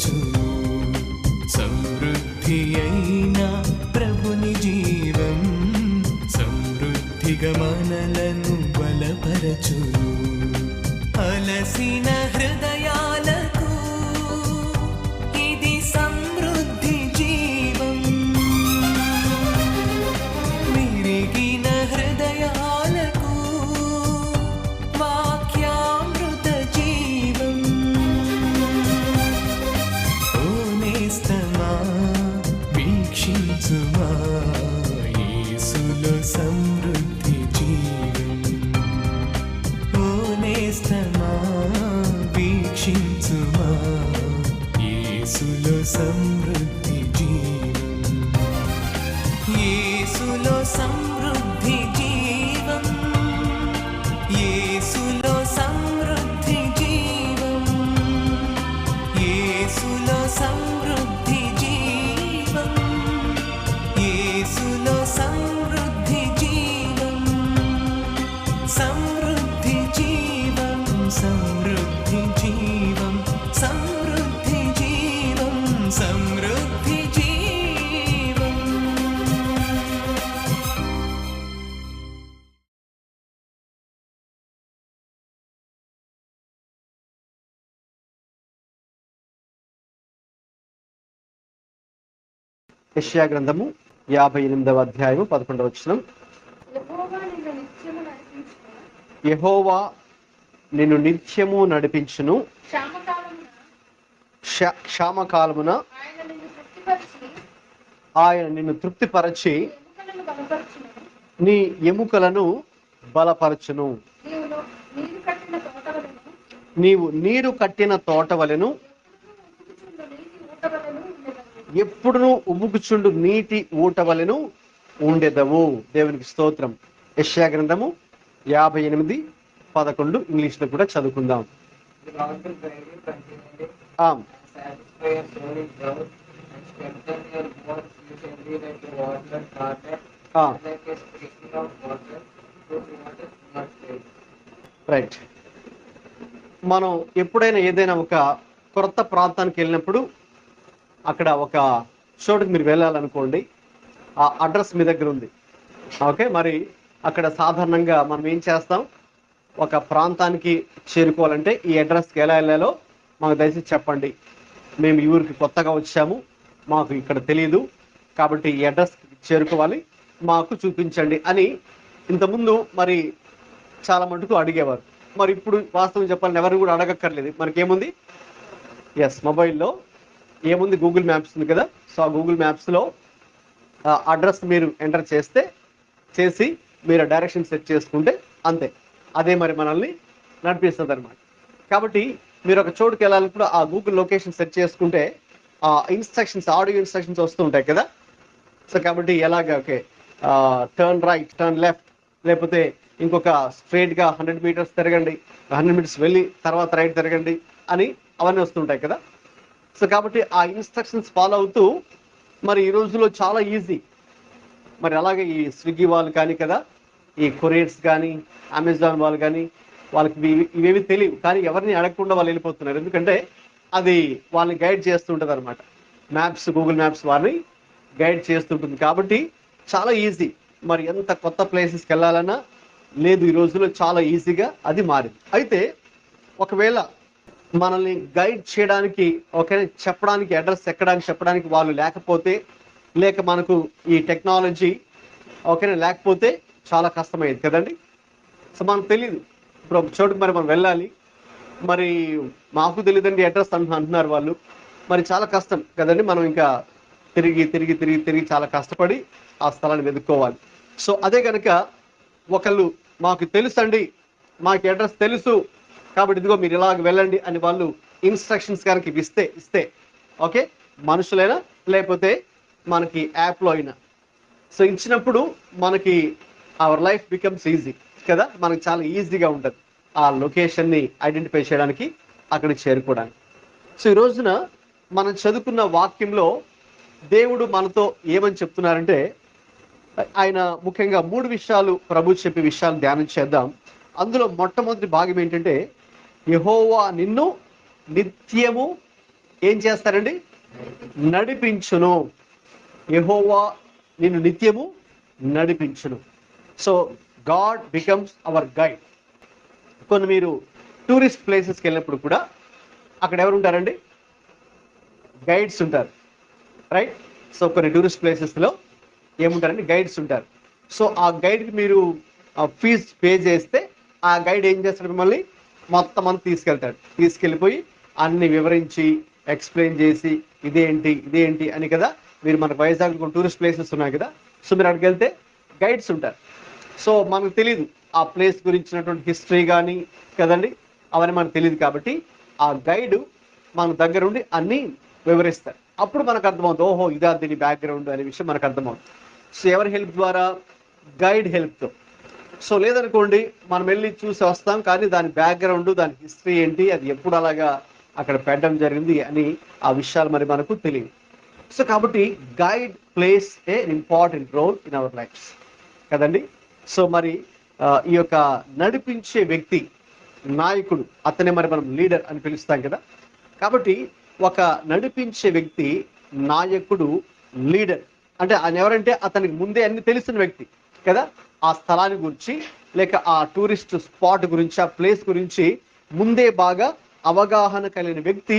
బలపరచును. సమృద్ధి అయిన ప్రభుని జీవం సమృద్ధిగా మనలను బలపరచును. అలసిన హృదయాలకు ఇది సమృద్ధి జీవం. విరిగిన హృదయాలకు వాక్యామృత జీవం. ఓ నేస్తమా వీక్షించుమా యేసులో సమృద్ధి జీవం. ఓ నేస్తమా వీక్షించుమా యేసులో సమృద్ధి జీవం. యేసులో సమృద్ధి జీవం. యేసులో సమృద్ధి జీవం. యేసులో సమృద్ధి జీవం. యేసులో సమృద్ధి జీవం. సమృద్ధి జీవం. సమృద్ధి జీవం. సమృద్ధి జీవం. సమృద్ధి జీవం. యెషయా గ్రంథము 58వ అధ్యాయము 11వ వచనం. యెహోవా నిన్ను నిత్యము నడిపించును. క్షామకాలమున ఆయన నిన్ను తృప్తిపరచి నీ ఎముకలను బలపరచును. నీవు నీరు కట్టిన తోట వలెను ఎప్పుడును ఉబుకుచుండు నీటి ఊట వలెను ఉండెదవు. దేవునికి స్తోత్రం. యెషయా గ్రంథము 58:11 ఇంగ్లీష్ లో కూడా చదువుకుందాం. రైట్. మనం ఎప్పుడైనా ఏదైనా ఒక కొత్త ప్రాంతానికి వెళ్ళినప్పుడు అక్కడ ఒక చోటుకి మీరు వెళ్ళాలనుకోండి, ఆ అడ్రస్ మీ దగ్గర ఉంది. ఓకే, మరి అక్కడ సాధారణంగా మనం ఏం చేస్తాం, ఒక ప్రాంతానికి చేరుకోవాలంటే ఈ అడ్రస్కి ఎలా వెళ్ళాలో మాకు దయచేసి చెప్పండి, మేము ఈ ఊరికి కొత్తగా వచ్చాము, మాకు ఇక్కడ తెలియదు, కాబట్టి ఈ అడ్రస్కి చేరుకోవాలి, మాకు చూపించండి అని ఇంతకుముందు మరి చాలా మటుకు అడిగేవారు. మరి ఇప్పుడు వాస్తవం చెప్పాలని ఎవరు కూడా అడగక్కర్లేదు. మనకేముంది, మొబైల్లో ఏముంది, గూగుల్ మ్యాప్స్ ఉంది కదా. సో ఆ గూగుల్ మ్యాప్స్లో అడ్రస్ మీరు ఎంటర్ చేసి మీరు డైరెక్షన్ సెట్ చేసుకుంటే అంతే, అదే మరి మనల్ని నడిపిస్తుంది అనమాట. కాబట్టి మీరు ఒక చోటుకి వెళ్ళాలన్నప్పుడు ఆ గూగుల్ లొకేషన్ సెట్ చేసుకుంటే ఆ ఇన్స్ట్రక్షన్స్, ఆడియో ఇన్స్ట్రక్షన్స్ వస్తూ ఉంటాయి కదా. సో కాబట్టి ఎలాగ, okay turn right, turn left, లేకపోతే ఇంకొక స్ట్రైట్గా 100 మీటర్స్ తిరగండి, 100 మీటర్స్ వెళ్ళి తర్వాత రైట్ తిరగండి అని అవన్నీ వస్తుంటాయి కదా. సో కాబట్టి ఆ ఇన్స్ట్రక్షన్స్ ఫాలో అవుతూ మరి ఈ రోజులో చాలా ఈజీ. మరి అలాగే ఈ స్విగ్గీ వాళ్ళు కానీ కదా, ఈ కొరియర్స్ కానీ, అమెజాన్ వాళ్ళు కానీ, వాళ్ళకి ఇవేవి తెలియవు, కానీ ఎవరిని అడగకుండా వాళ్ళు వెళ్ళిపోతున్నారు. ఎందుకంటే అది వాళ్ళని గైడ్ చేస్తుంటుంది అనమాట. మ్యాప్స్, గూగుల్ మ్యాప్స్ వారిని గైడ్ చేస్తుంటుంది. కాబట్టి చాలా ఈజీ. మరి ఎంత కొత్త ప్లేసెస్కి వెళ్ళాలన్నా లేదు, ఈ రోజుల్లో చాలా ఈజీగా అది మారింది. అయితే ఒకవేళ మనల్ని గైడ్ చేయడానికి, ఓకే చెప్పడానికి, అడ్రస్ ఎక్కడానికి చెప్పడానికి వాళ్ళు లేకపోతే, లేక మనకు ఈ టెక్నాలజీ ఓకేనా లేకపోతే చాలా కష్టమయ్యేది కదండి. సో మనకు తెలియదు, ఇప్పుడు ఒక చోటుకు మరి మనం వెళ్ళాలి, మరి మాకు తెలియదండి అడ్రస్ అంటున్నారు వాళ్ళు, మరి చాలా కష్టం కదండి. మనం ఇంకా తిరిగి చాలా కష్టపడి ఆ స్థలాన్ని వెతుక్కోవాలి. సో అదే కనుక ఒకళ్ళు మాకు తెలుసండి, మాకు అడ్రస్ తెలుసు, కాబట్టి ఇదిగో మీరు ఇలాగ వెళ్ళండి అని వాళ్ళు ఇన్స్ట్రక్షన్స్ కనుక ఇస్తే ఓకే, మనుషులైనా లేకపోతే మనకి యాప్లో అయినా, సో ఇచ్చినప్పుడు మనకి అవర్ లైఫ్ బికమ్స్ ఈజీ కదా. మనకి చాలా ఈజీగా ఉంటుంది ఆ లొకేషన్ని ఐడెంటిఫై చేయడానికి, అక్కడికి చేరుకోవడానికి. సో ఈ రోజున మనం చదువుకున్న వాక్యంలో దేవుడు మనతో ఏమని చెప్తున్నారంటే, ఆయన ముఖ్యంగా 3 విషయాలు ప్రభు చెప్పే విషయాలు ధ్యానం చేద్దాం. అందులో మొట్టమొదటి భాగం ఏంటంటే, యెహోవా నిన్ను నిత్యము ఏం చేస్తారండి? నడిపించును. యెహోవా నిన్ను నిత్యము నడిపించును. So God becomes hour guide. కొన్ని మీరు టూరిస్ట్ ప్లేసెస్కి వెళ్ళినప్పుడు కూడా అక్కడ ఎవరు ఉంటారండి? గైడ్స్ ఉంటారు, రైట్? సో కొన్ని టూరిస్ట్ ప్లేసెస్లో ఏముంటారండి? గైడ్స్ ఉంటారు. సో ఆ గైడ్కి మీరు ఫీజ్ పే చేస్తే ఆ గైడ్ ఏం చేస్తాడు? మిమ్మల్ని మొత్తం అంతా తీసుకెళ్ళిపోయి అన్ని వివరించి ఎక్స్ప్లెయిన్ చేసి ఇదేంటి అని కదా. మీరు మనకు వైజాగ్లో టూరిస్ట్ ప్లేసెస్ ఉన్నాయి కదా, సో మీరు అక్కడికి వెళ్తే గైడ్స్ ఉంటారు. సో మనకు తెలియదు ఆ ప్లేస్ గురించినటువంటి హిస్టరీ కానీ కదండి, అవన్నీ మనకు తెలియదు. కాబట్టి ఆ గైడ్ మన దగ్గర ఉండి అన్నీ వివరిస్తారు. అప్పుడు మనకు అర్థమవుతుంది, ఓహో ఇదా దీని బ్యాక్గ్రౌండ్ అనే విషయం మనకు అర్థమవుతుంది. సో ఎవరి హెల్ప్ ద్వారా? గైడ్ హెల్ప్తో. సో లేదనుకోండి మనం వెళ్ళి చూసి వస్తాం, కానీ దాని బ్యాక్గ్రౌండ్, దాని హిస్టరీ ఏంటి, అది ఎప్పుడు అలాగా అక్కడ పెట్టడం జరిగింది అని ఆ విషయాలు మరి మనకు తెలియదు. సో కాబట్టి guide plays a important role in our lives కదండి. సో మరి ఈ యొక్క నడిపించే వ్యక్తి, నాయకుడు, అతనే మరి మనం లీడర్ అని పిలుస్తాం కదా. కాబట్టి ఒక నడిపించే వ్యక్తి, నాయకుడు, లీడర్ అంటే ఆయన ఎవరంటే అతనికి ముందే అన్ని తెలిసిన వ్యక్తి కదా. ఆ స్థలాన్ని గురించి లేక ఆ టూరిస్ట్ స్పాట్ గురించి, ఆ ప్లేస్ గురించి ముందే బాగా అవగాహన కలిగిన వ్యక్తి,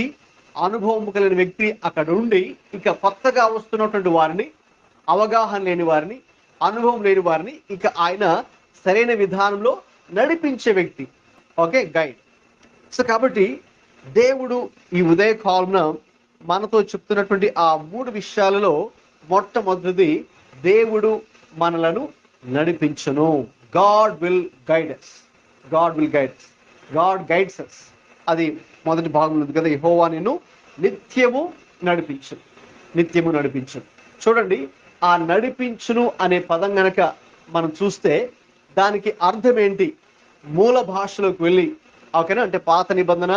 అనుభవం కలిగిన వ్యక్తి అక్కడ ఉండి ఇక కొత్తగా వస్తున్నటువంటి వారిని, అవగాహన లేని వారిని, అనుభవం లేని వారిని ఇక ఆయన సరైన విధానంలో నడిపించే వ్యక్తి. Okay, guide. సో కాబట్టి దేవుడు ఈ ఉదయకాలమున మనతో చెప్తున్నటువంటి ఆ 3 విషయాలలో మొట్టమొదటిది, దేవుడు మనలను నడిపించును. God will guide us. God will guide us. God guides us. అది మొదటి భాగం ఉంది కదా, యెహోవా నిన్ను నిత్యము నడిపించును. నిత్యము నడిపించును. చూడండి, ఆ నడిపించును అనే పదం గనక మనం చూస్తే దానికి అర్థం ఏంటి? మూల భాషలోకి వెళ్ళి, ఓకేనా, అంటే పాత నిబంధన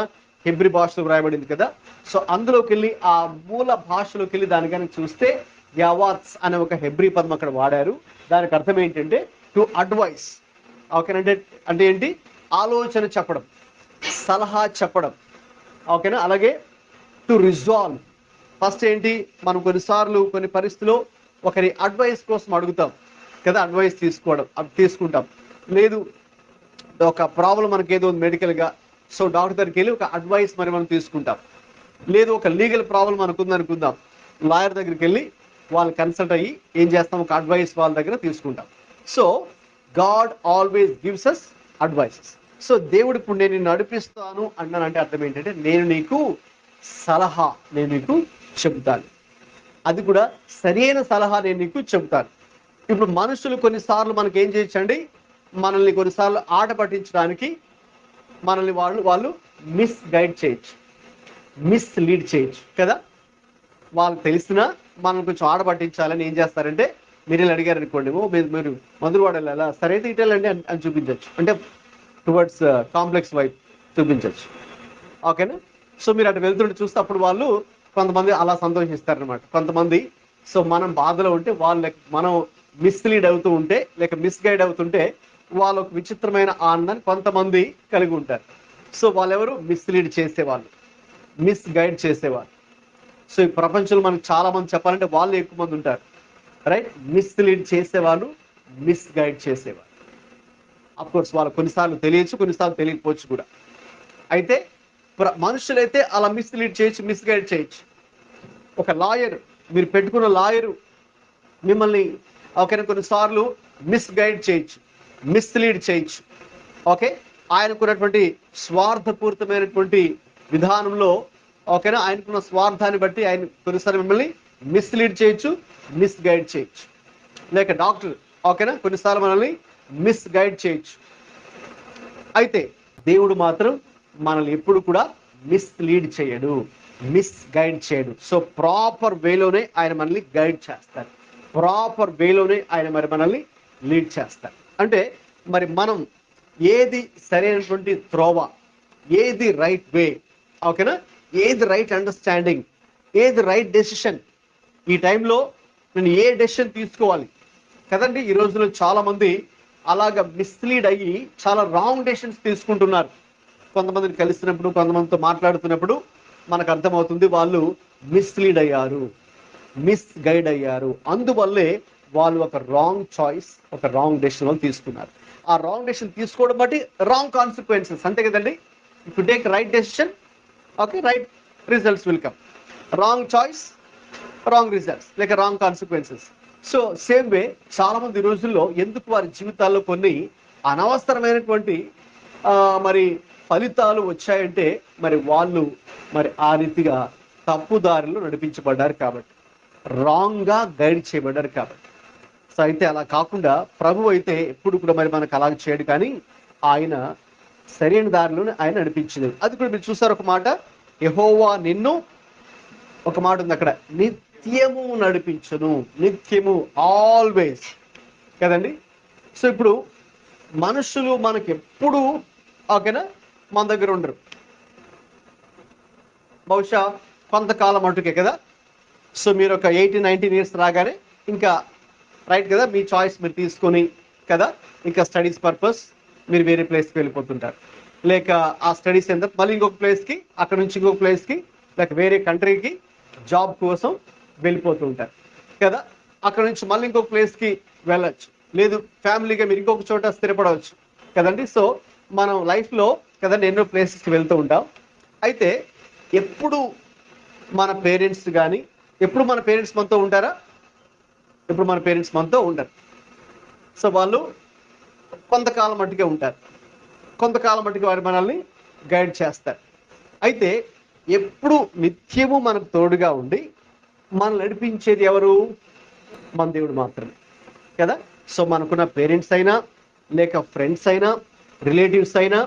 హెబ్రీ భాషలో వ్రాయబడింది కదా. సో అందులోకి వెళ్ళి ఆ మూల భాషలోకి వెళ్ళి దాని కనుక చూస్తే యావాత్స్ అనే ఒక హెబ్రీ పదం అక్కడ వాడారు. దానికి అర్థం ఏంటంటే టు అడ్వైస్. ఓకేనా, అంటే ఏంటి? ఆలోచన చెప్పడం, సలహా చెప్పడం. ఓకేనా, అలాగే టు రిజాల్వ్. ఫస్ట్ ఏంటి, మనం కొన్నిసార్లు కొన్ని పరిస్థితుల్లో ఒకరి అడ్వైస్ కోసం అడుగుతాం కదా, అడ్వైస్ తీసుకుంటాం. లేదు ఒక ప్రాబ్లం మనకి ఏదో మెడికల్గా, సో డాక్టర్ దగ్గరికి వెళ్ళి ఒక అడ్వైస్ మరి మనం తీసుకుంటాం. లేదు ఒక లీగల్ ప్రాబ్లం మనకుంది అనుకుందాం, లాయర్ దగ్గరికి వెళ్ళి వాళ్ళు కన్సల్ట్ అయ్యి ఏం చేస్తాం, ఒక అడ్వైస్ వాళ్ళ దగ్గర తీసుకుంటాం. So God always gives us advices. So దేవుడు ఇప్పుడు నేను నిన్ను నడిపిస్తాను అన్నానంటే అర్థం ఏంటంటే నేను నీకు సలహా, నేను నీకు చెబుతాను. అది కూడా సరైన సలహా నేను నీకు చెబుతాను. ఇప్పుడు మనుషులు కొన్నిసార్లు మనకి ఏం చేయొచ్చండి, మనల్ని కొన్నిసార్లు ఆట పట్టించడానికి మనల్ని వాళ్ళు మిస్గైడ్ చేయొచ్చు, మిస్లీడ్ చేయొచ్చు కదా. వాళ్ళు తెలిసినా మనం కొంచెం ఆట పట్టించాలని ఏం చేస్తారంటే, మీరు అడిగారు అనుకోండి, మీరు మందులవాడ వెళ్ళాలా, సరే అయితే ఇటు వెళ్ళండి అని చూపించవచ్చు, అంటే టువర్డ్స్ కాంప్లెక్స్ వైపు చూపించవచ్చు. ఓకేనా. సో మీరు అటు వెళ్తుంటే చూస్తే అప్పుడు వాళ్ళు కొంతమంది అలా సంతోషిస్తారనమాట. కొంతమంది సో మనం బాధలో ఉంటే వాళ్ళు, మనం మిస్లీడ్ అవుతూ ఉంటే లేక మిస్గైడ్ అవుతుంటే వాళ్ళు ఒక విచిత్రమైన ఆనందాన్ని కొంతమంది కలిగి ఉంటారు. సో వాళ్ళెవరు? మిస్లీడ్ చేసేవాళ్ళు, మిస్గైడ్ చేసేవాళ్ళు. సో ఈ ప్రపంచంలో మనకు చాలా మంది చెప్పాలంటే వాళ్ళు ఎక్కువ మంది ఉంటారు, రైట్? మిస్లీడ్ చేసేవాళ్ళు, మిస్గైడ్ చేసేవాళ్ళు. అఫ్కోర్స్ వాళ్ళు కొన్నిసార్లు తెలియచ్చు, కొన్నిసార్లు తెలియకపోవచ్చు కూడా. అయితే మనుషులైతే అలా మిస్లీడ్ చేయొచ్చు, మిస్గైడ్ చేయొచ్చు. ఒక లాయర్, మీరు పెట్టుకున్న లాయరు మిమ్మల్ని ఓకేనా కొన్నిసార్లు మిస్గైడ్ చేయొచ్చు, మిస్లీడ్ చేయొచ్చు. ఓకే, ఆయనకున్నటువంటి స్వార్థపూరితమైనటువంటి విధానంలో ఓకేనా, ఆయనకున్న స్వార్థాన్ని బట్టి ఆయన కొన్నిసార్లు మిమ్మల్ని మిస్లీడ్ చేయొచ్చు, మిస్గైడ్ చేయొచ్చు. లేక డాక్టర్ ఓకేనా కొన్నిసార్లు మనల్ని మిస్గైడ్ చేయొచ్చు. అయితే దేవుడు మాత్రం మనల్ని ఎప్పుడు కూడా మిస్లీడ్ చేయడు, మిస్గైడ్ చేయడు. సో ప్రాపర్ వేలోనే ఆయన మనల్ని గైడ్ చేస్తారు, ప్రాపర్ వేలోనే ఆయన మరి మనల్ని లీడ్ చేస్తారు. అంటే మరి మనం ఏది సరైనటువంటి త్రోవ, ఏది రైట్ వే, ఓకేనా, ఏది రైట్ అండర్స్టాండింగ్, ఏది రైట్ డెసిషన్, ఈ టైంలో నేను ఏ డెసిషన్ తీసుకోవాలి కదండి. ఈ రోజుల్లో చాలా మంది అలాగ మిస్లీడ్ అయ్యి చాలా రాంగ్ డెసిషన్స్ తీసుకుంటున్నారు. కొంతమందిని కలిసినప్పుడు, కొంతమందితో మాట్లాడుతున్నప్పుడు మనకు అర్థమవుతుంది వాళ్ళు మిస్లీడ్ అయ్యారు, మిస్గైడ్ అయ్యారు. అందువల్లే వాళ్ళు ఒక రాంగ్ చాయిస్, ఒక రాంగ్ డెసిషన్ వాళ్ళు తీసుకున్నారు. ఆ రాంగ్ డెసిషన్ తీసుకోవడం బట్టి రాంగ్ కాన్సిక్వెన్సెస్, అంతే కదండి. If you take right decision, okay, right results will come. Wrong choice, wrong results, లేక wrong consequences. So same way చాలా మంది ఈ రోజుల్లో ఎందుకు వారి జీవితాల్లో కొన్ని అనవసరమైనటువంటి మరి ఫలితాలు వచ్చాయంటే మరి వాళ్ళు మరి ఆ రీతిగా తప్పుదారిలో నడిపించబడ్డారు కాబట్టి, రాంగ్గా గైడ్ చేయబడ్డారు కాబట్టి. సో అయితే అలా కాకుండా ప్రభు అయితే ఎప్పుడు కూడా మరి మనకు అలాగ చేయడు, కానీ ఆయన సరైన దారిలోనే ఆయన నడిపించింది. అది కూడా మీరు చూసారు ఒక మాట, యెహోవా నిన్ను, ఒక మాట ఉంది అక్కడ, నిత్యము నడిపించును. నిత్యము, ఆల్వేస్ కదండి. సో ఇప్పుడు మనుషులు మనకి ఎప్పుడు ఓకేనా మన దగ్గర ఉండరు, బహుశా కొంతకాలం మటుకే కదా. సో మీరు ఒక 18-19 ఇయర్స్ రాగానే ఇంకా రైట్ కదా, మీ చాయిస్ మీరు తీసుకొని కదా, ఇంకా స్టడీస్ పర్పస్ మీరు వేరే ప్లేస్కి వెళ్ళిపోతుంటారు. లేక ఆ స్టడీస్ ఎంత మళ్ళీ ఇంకొక ప్లేస్కి, అక్కడ నుంచి ఇంకొక ప్లేస్కి, లేక వేరే కంట్రీకి జాబ్ కోసం వెళ్ళిపోతూ ఉంటారు కదా. అక్కడ నుంచి మళ్ళీ ఇంకొక ప్లేస్కి వెళ్ళచ్చు, లేదు ఫ్యామిలీగా మీరు ఇంకొక చోట స్థిరపడవచ్చు కదండి. సో మనం లైఫ్లో కదండి ఎన్నో ప్లేసెస్కి వెళ్తూ ఉంటాం. అయితే ఎప్పుడు మన పేరెంట్స్ కానీ, ఎప్పుడు మన పేరెంట్స్ మనతో ఉంటారా? ఎప్పుడు మన పేరెంట్స్ మనతో ఉండరు. సో వాళ్ళు కొంతకాలం మట్టుకే ఉంటారు, కొంతకాలం మట్టుకు వారు మనల్ని గైడ్ చేస్తారు. అయితే ఎప్పుడు నిత్యము మనకు తోడుగా ఉండి మనల్ని నడిపించేది ఎవరు? మన దేవుడు మాత్రమే కదా. సో మనకున్న పేరెంట్స్ అయినా, లేక ఫ్రెండ్స్ అయినా, రిలేటివ్స్ అయినా,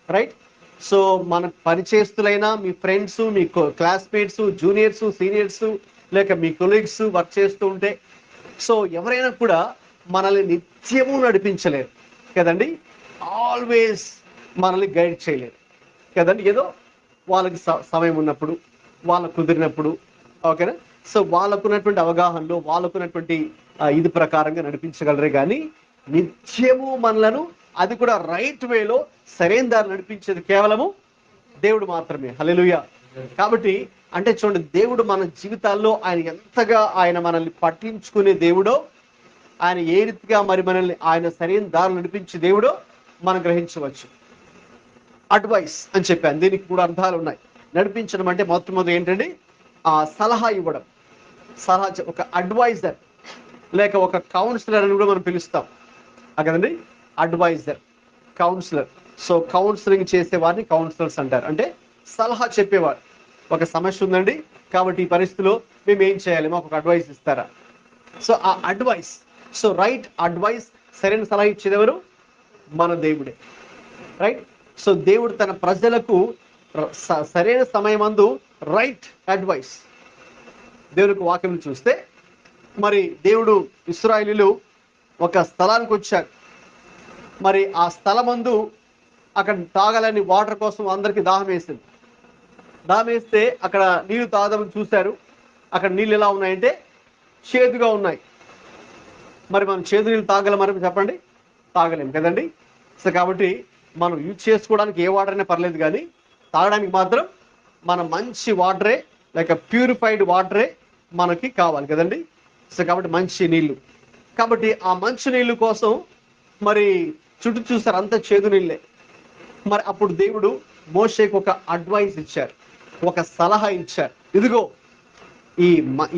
రైట్. సో మన పరిచయస్తులైనా, మీ ఫ్రెండ్స్, మీ క్లాస్మేట్స్, జూనియర్స్, సీనియర్స్, లేక మీ కొలీగ్స్ వర్క్ చేస్తూ ఉంటే, సో ఎవరైనా కూడా మనల్ని నిత్యము నడిపించలేరు కదండి. ఆల్వేస్ మనల్ని గైడ్ చేయలేరు కదండి. ఏదో వాళ్ళకి సమయం ఉన్నప్పుడు, వాళ్ళకు కుదిరినప్పుడు, ఓకేనా. సో వాళ్ళకున్నటువంటి అవగాహనలో, వాళ్ళకున్నటువంటి ఇది ప్రకారంగా నడిపించగలరే కానీ నిత్యము మనలను, అది కూడా రైట్ వేలో సరైన దారి నడిపించేది కేవలము దేవుడు మాత్రమే. హల్లెలూయా. కాబట్టి అంటే చూడండి, దేవుడు మన జీవితాల్లో ఆయన ఎంతగా ఆయన మనల్ని పట్టించుకునే దేవుడో, ఆయన ఏ రీతిగా మరి మనల్ని ఆయన సరైన దారి నడిపించే దేవుడో మనం గ్రహించవచ్చు. అడ్వైస్ అని చెప్పాను, దీనికి కూడా అర్థాలు ఉన్నాయి. నడిపించడం అంటే మొట్టమొదటి ఏంటండి, సలహా ఇవ్వడం. సలహా, ఒక అడ్వైజర్ లేక ఒక కౌన్సిలర్ అని కూడా మనం పిలుస్తాం కదండి. Advisor, councillor. సో కౌన్సిలింగ్ చేసే వారిని కౌన్సిలర్స్ అంటారు. అంటే సలహా చెప్పేవారు. ఒక సమస్య ఉందండి, కాబట్టి ఈ పరిస్థితిలో మేము ఏం చేయాలి, మాకు ఒక అడ్వైస్ ఇస్తారా? సో ఆ అడ్వైస్, సో రైట్ అడ్వైస్, సరైన సలహా ఇచ్చేది ఎవరు? మన దేవుడే, రైట్. సో దేవుడు తన ప్రజలకు సరైన సమయమందు రైట్ అడ్వైస్. దేవునికి వాక్యం చూస్తే మరి దేవుడు ఇశ్రాయేలీయులు ఒక స్థలానికి వచ్చారు. మరి ఆ స్థలమందు అక్కడ తాగాలని వాటర్ కోసం అందరికీ దాహం వేసింది. దాహం వేస్తే అక్కడ నీళ్లు తాగదామని చూశారు. అక్కడ నీళ్ళు ఎలా ఉన్నాయంటే చేదుగా ఉన్నాయి. మరి మనం చేదు నీళ్ళు తాగలమని చెప్పండి, తాగలేం కదండి. సో కాబట్టి మనం యూజ్ చేసుకోవడానికి ఏ వాటర్ అయినా పర్లేదు, కానీ తాగడానికి మాత్రం మన మంచి వాటరే, లేక ప్యూరిఫైడ్ వాటరే మనకి కావాలి కదండి. సో కాబట్టి మంచి నీళ్ళు, కాబట్టి ఆ మంచి నీళ్ళు కోసం మరి చుట్టూ చూస్తారు, అంత చేదు నీళ్ళే. మరి అప్పుడు దేవుడు మోషేకు ఒక అడ్వైస్ ఇచ్చారు, ఒక సలహా ఇచ్చారు. ఇదిగో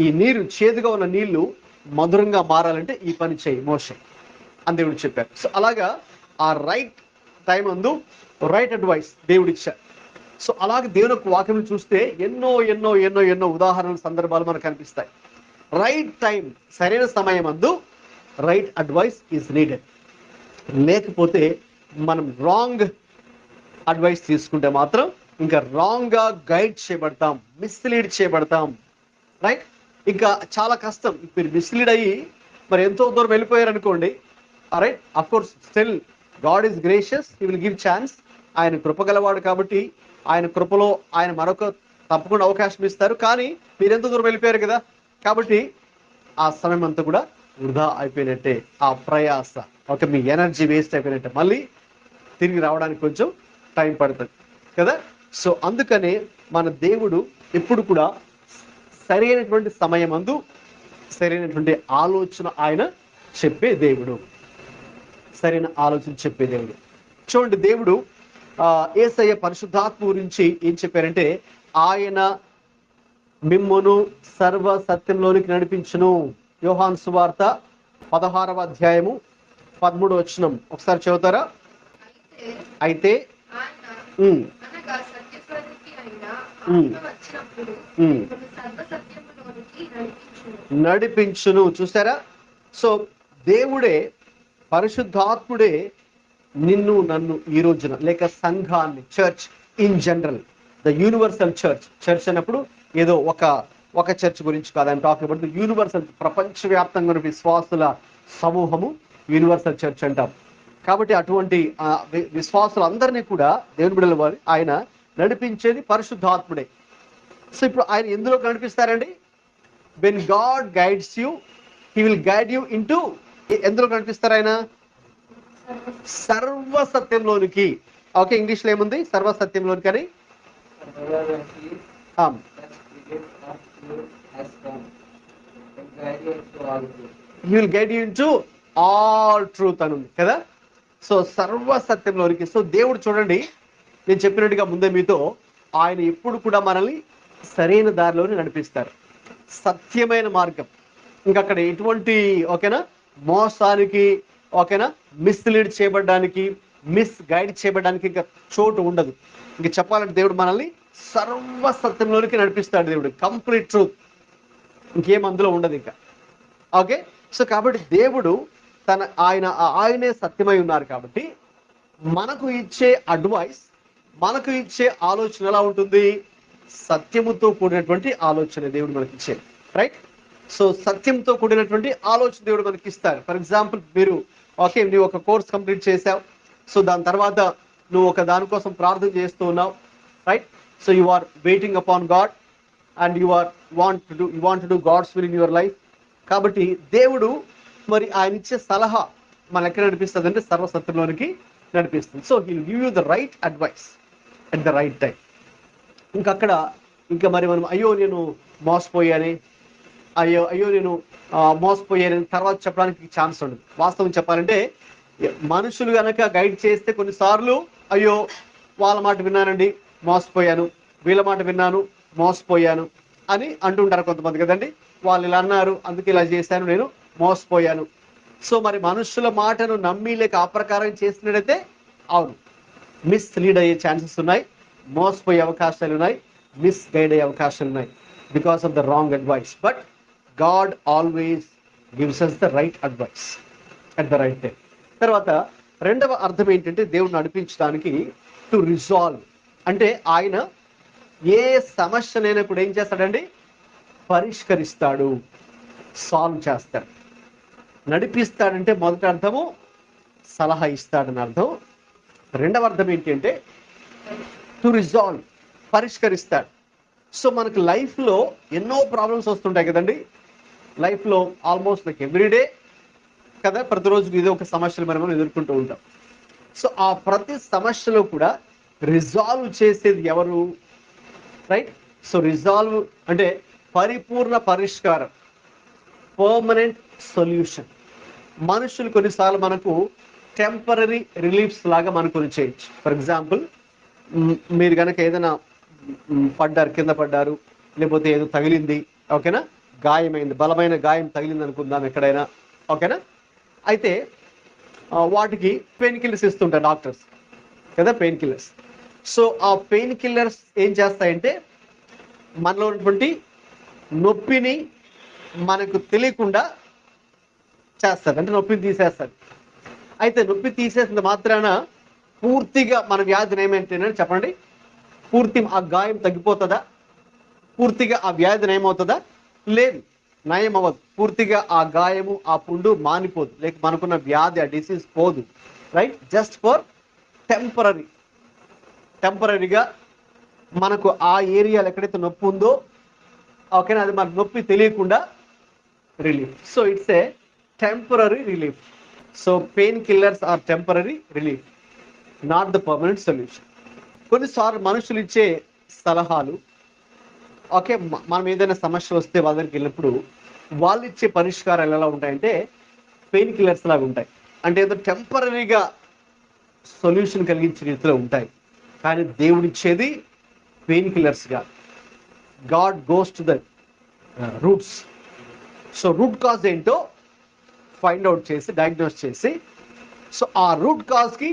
ఈ నీరు, చేదుగా ఉన్న నీళ్లు మధురంగా మారాలంటే ఈ పని చేయి మోషే అని దేవుడు చెప్పారు. సో అలాగా ఆ రైట్ టైం అందు రైట్ అడ్వైస్ దేవుడు ఇచ్చారు. సో అలాగే దేవుని వాక్యం చూస్తే ఎన్నో ఎన్నో ఎన్నో ఎన్నో ఉదాహరణల సందర్భాలు మనకు కనిపిస్తాయి. రైట్ టైం, సరైన సమయం అందు రైట్ అడ్వైస్ ఈజ్ నీడెడ్. లేకపోతే మనం రాంగ్ అడ్వైస్ తీసుకుంటే మాత్రం ఇంకా రాంగ్గా గైడ్ చేయబడతాం, మిస్లీడ్ చేయబడతాం, రైట్. ఇంకా చాలా కష్టం. మీరు మిస్లీడ్ అయ్యి మరి ఎంతో దూరం వెళ్ళిపోయారు అనుకోండి, right. Of course still God is gracious, he will give chance. ఆయన కృపగలవాడు కాబట్టి ఆయన కృపలో ఆయన మరొక తప్పకుండా అవకాశం ఇస్తారు. కానీ మీరు ఎంతో దూరం వెళ్ళిపోయారు కదా, కాబట్టి ఆ సమయం అంతా కూడా వృధా అయిపోయినట్టే, ఆ ప్రయాస, ఓకే, మీ ఎనర్జీ వేస్ట్ అయిపోయినట్టే. మళ్ళీ తిరిగి రావడానికి కొంచెం టైం పడుతుంది కదా. సో అందుకనే మన దేవుడు ఎప్పుడు కూడా సరైనటువంటి సమయమందు సరైనటువంటి ఆలోచన ఆయన చెప్పే దేవుడు. సరైన ఆలోచన చెప్పే దేవుడు. చూడండి, దేవుడు యేసయ్య పరిశుద్ధాత్మ గురించి ఏం చెప్పారంటే, ఆయన మిమ్మును సర్వ సత్యంలోనికి నడిపించును. యోహాను సువార్త 16వ అధ్యాయము 13వ వచనం ఒకసారి చదువుతారా? అయితే నడిపించును. చూసారా? సో దేవుడే, పరిశుద్ధాత్ముడే నిన్ను నన్ను ఈ రోజున, లేక సంఘాన్ని, church in general, the universal church అన్నప్పుడు ఏదో ఒక చర్చ్ గురించి కాదు, I'm talking about the universal, ప్రపంచవ్యాప్తంగా ఉన్న విశ్వాసుల సమూహము యూనివర్సల్ చర్చ్ అంటాం. కాబట్టి అటువంటి విశ్వాసులందరినీ కూడా దేవుని బిడ్డల వారి ఆయన నడిపించేది పరిశుద్ధాత్ముడే. సో ఇప్పుడు ఆయన ఎందులో నడిపిస్తారండి? When God guides you, he will guide you into, ఎందులో కనిపిస్తారు ఆయన? సర్వసత్యంలోనికి. ఓకే, ఇంగ్లీష్ లో ఏముంది? సర్వసత్యంలోనికి అని. He will guide you into all truth అని ఉంది కదా. సో సర్వసత్యంలోనికి. సో దేవుడు చూడండి, నేను చెప్పినట్టుగా ముందే మీతో, ఆయన ఎప్పుడు కూడా మనల్ని సరైన దారిలోనే నడిపిస్తారు. సత్యమైన మార్గం. ఇంకక్కడ ఎటువంటి ఓకేనా మోసానికి, ఓకేనా మిస్లీడ్ చేయబడడానికి, మిస్ గైడ్ చేయబడడానికి ఇంకా చోటు ఉండదు. ఇంక చెప్పాలంటే దేవుడు మనల్ని సర్వసత్యంలోనికి నడిపిస్తాడు. దేవుడు కంప్లీట్ ట్రూత్, ఇంకేం అందులో ఉండదు ఇంకా. ఓకే, సో కాబట్టి దేవుడు ఆయనే సత్యమై ఉన్నారు. కాబట్టి మనకు ఇచ్చే అడ్వైస్, మనకు ఇచ్చే ఆలోచన ఎలా ఉంటుంది? సత్యముతో కూడినటువంటి ఆలోచన దేవుడు మనకి ఇచ్చేది. రైట్? సో సత్యంతో కూడినటువంటి ఆలోచన దేవుడు మనకి ఇస్తారు. ఫర్ ఎగ్జాంపుల్, నువ్వు ఒక కోర్స్ కంప్లీట్ చేసావు. సో దాని తర్వాత నువ్వు ఒక దానికోసం ప్రార్థన చేస్తూ ఉన్నావు. Right? So you are waiting upon God and you want to do God's will in your life. కాబట్టి దేవుడు మరి ఆయన ఇచ్చే సలహా మన ఎక్కడ నడిపిస్తుంది అంటే సర్వసత్యంలోనికి నడిపిస్తుంది. So he will give you the right advice at the right time. ఇంకా మరి మనం నేను మోసపోయాను, నేను మోసపోయాను తర్వాత చెప్పడానికి ఛాన్స్ ఉండదు. వాస్తవం చెప్పాలంటే, మనుషులు కనుక గైడ్ చేస్తే కొన్నిసార్లు వాళ్ళ మాట విన్నానండి మోసపోయాను, వీళ్ళ మాట విన్నాను మోసపోయాను అని అంటుంటారు కొంతమంది కదండి. వాళ్ళు ఇలా అన్నారు అందుకే ఇలా చేశాను, నేను మోసపోయాను. సో మరి మనుషుల మాటను నమ్మి లేక అప్రకారం చేసినట్టయితే అవును, మిస్లీడ్ అయ్యే ఛాన్సెస్ ఉన్నాయి, మోసపోయే అవకాశాలు ఉన్నాయి, మిస్ గైడ్ అయ్యే అవకాశాలు ఉన్నాయి because of the wrong advice. But God always gives us the right advice at the right time. తర్వాత రెండవ అర్థం ఏంటంటే, దేవుడిని నడిపించడానికి టు రిజాల్వ్, అంటే ఆయన ఏ సమస్యనైనా కూడా ఏం చేస్తాడండి? పరిష్కరిస్తాడు, సాల్వ్ చేస్తాడు. నడిపిస్తాడంటే మొదటి అర్థము సలహా ఇస్తాడని అర్థం. రెండవ అర్థం ఏంటంటే టు రిజాల్వ్, పరిష్కరిస్తాడు. సో మనకు లైఫ్లో ఎన్నో ప్రాబ్లమ్స్ వస్తుంటాయి కదండి. లైఫ్లో ఆల్మోస్ట్ లైక్ ఎవ్రీడే కదా, ప్రతిరోజు ఇదే ఒక సమస్యలు మనం ఎదుర్కొంటూ ఉంటాం. సో ఆ ప్రతి సమస్యలో కూడా రిజాల్వ్ చేసేది ఎవరు? రైట్? సో రిజాల్వ్ అంటే పరిపూర్ణ పరిష్కారం, పర్మనెంట్ సొల్యూషన్. మనుషులు కొన్నిసార్లు మనకు టెంపరరీ రిలీఫ్స్ లాగా మనకు చేయొచ్చు. ఫర్ ఎగ్జాంపుల్, మీరు కనుక ఏదైనా కింద పడ్డారు, లేకపోతే ఏదో తగిలింది, ఓకేనా, గాయమైంది, బలమైన గాయం తగిలింది అనుకుందాం ఎక్కడైనా, ఓకేనా. అయితే వాటికి పెయిన్ కిల్లర్స్ ఇస్తుంటారు డాక్టర్స్ కదా, పెయిన్ కిల్లర్స్. సో ఆ పెయిన్ కిల్లర్స్ ఏం చేస్తాయంటే మనలో ఉన్నటువంటి నొప్పిని మనకు తెలియకుండా చేస్తారు, అంటే నొప్పిని తీసేస్తారు. అయితే నొప్పి తీసేసిన మాత్రాన పూర్తిగా మన వ్యాధిని ఏమైంటేనని చెప్పండి, పూర్తి ఆ గాయం తగ్గిపోతుందా? పూర్తిగా ఆ వ్యాధిని ఏమవుతుందా? లేదు, నయం అవ్వదు. పూర్తిగా ఆ గాయము, ఆ పుండు మానిపోదు, లేక మనకున్న వ్యాధి, ఆ డిసీజ్ పోదు. రైట్? జస్ట్ ఫర్ టెంపరీగా మనకు ఆ ఏరియాలో ఎక్కడైతే నొప్పి ఉందో, ఓకేనా, అది మనకు నొప్పి తెలియకుండా relief. So it's a temporary relief. So painkillers are temporary relief, not the permanent solution. కొన్నిసార్లు మనుషులు ఇచ్చే సలహాలు, ఓకే, మనం ఏదైనా సమస్య వస్తే వాళ్ళ దగ్గరికి వెళ్ళినప్పుడు వాళ్ళు ఇచ్చే పరిష్కారాలు ఎలా ఉంటాయంటే పెయిన్ కిల్లర్స్ లాగా ఉంటాయి. అంటే ఏదో టెంపరీగా సొల్యూషన్ కలిగించే రీతిలో ఉంటాయి. కానీ దేవుడిచ్చేది పెయిన్ కిల్లర్స్గా. God goes to the roots. So root cause ఏంటో ఫైండ్ అవుట్ చేసి, డయాగ్నోస్ చేసి, సో ఆ రూట్ కాజ్కి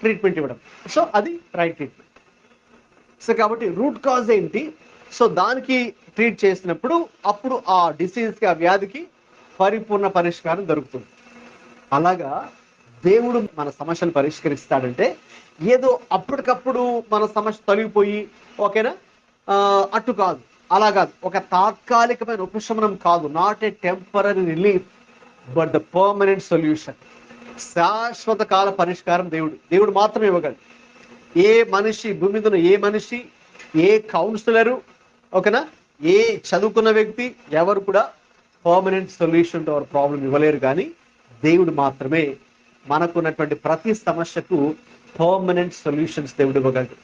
ట్రీట్మెంట్ ఇవ్వడం. సో అది రైట్ ట్రీట్మెంట్. సో కాబట్టి రూట్ కాజ్ ఏంటి, సో దానికి ట్రీట్ చేసినప్పుడు అప్పుడు ఆ డిసీజ్కి, ఆ వ్యాధికి పరిపూర్ణ పరిష్కారం దొరుకుతుంది. అలాగా దేవుడు మన సమస్యను పరిష్కరిస్తాడంటే ఏదో అప్పటికప్పుడు మన సమస్య తొలగిపోయి, ఓకేనా, అటు కాదు, అలా కాదు, ఒక తాత్కాలికమైన ఉపశమనం కాదు. Not a temporary relief but the permanent solution. శాశ్వత కాల పరిష్కారం దేవుడు మాత్రమే ఇవ్వగలడు. ఏ మనిషి, భూమి మీద ఉన్న ఏ మనిషి, ఏ కౌన్సిలరు, ఓకేనా, ఏ చదువుకున్న వ్యక్తి ఎవరు కూడా permanent solution to our problem ఇవ్వలేరు. కానీ దేవుడు మాత్రమే మనకున్నటువంటి ప్రతి సమస్యకు పర్మనెంట్ సొల్యూషన్స్ దేవుడు ఇవ్వగలడు.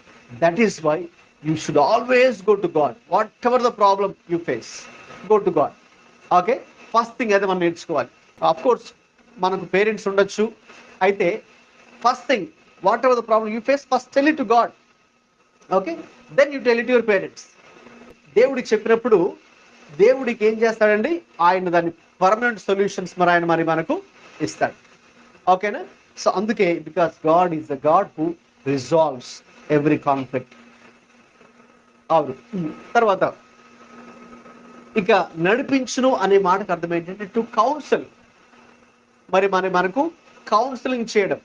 That is why you should always go to God. Whatever the problem you face, go to God. Okay, first thing అయితే మనం నేర్చుకోవాలి. అఫ్ కోర్స్ మనకు పేరెంట్స్ ఉండొచ్చు, అయితే first thing, whatever the problem you face, first tell it to God. Okay, then you tell it your parents. దేవుడికి చెప్పినప్పుడు దేవుడికి ఏం చేస్తాడండి, ఆయన దాన్ని పర్మనెంట్ సొల్యూషన్స్ మరి మనకు ఇస్తాడు. ఓకేనా? సో అందుకే, because God is the God who resolves every conflict. అవును. తర్వాత ఇక నడిపించును అనే మాటకు అర్థం ఏంటంటే టు కౌన్సిల్. మనకు కౌన్సిలింగ్ చేయడం,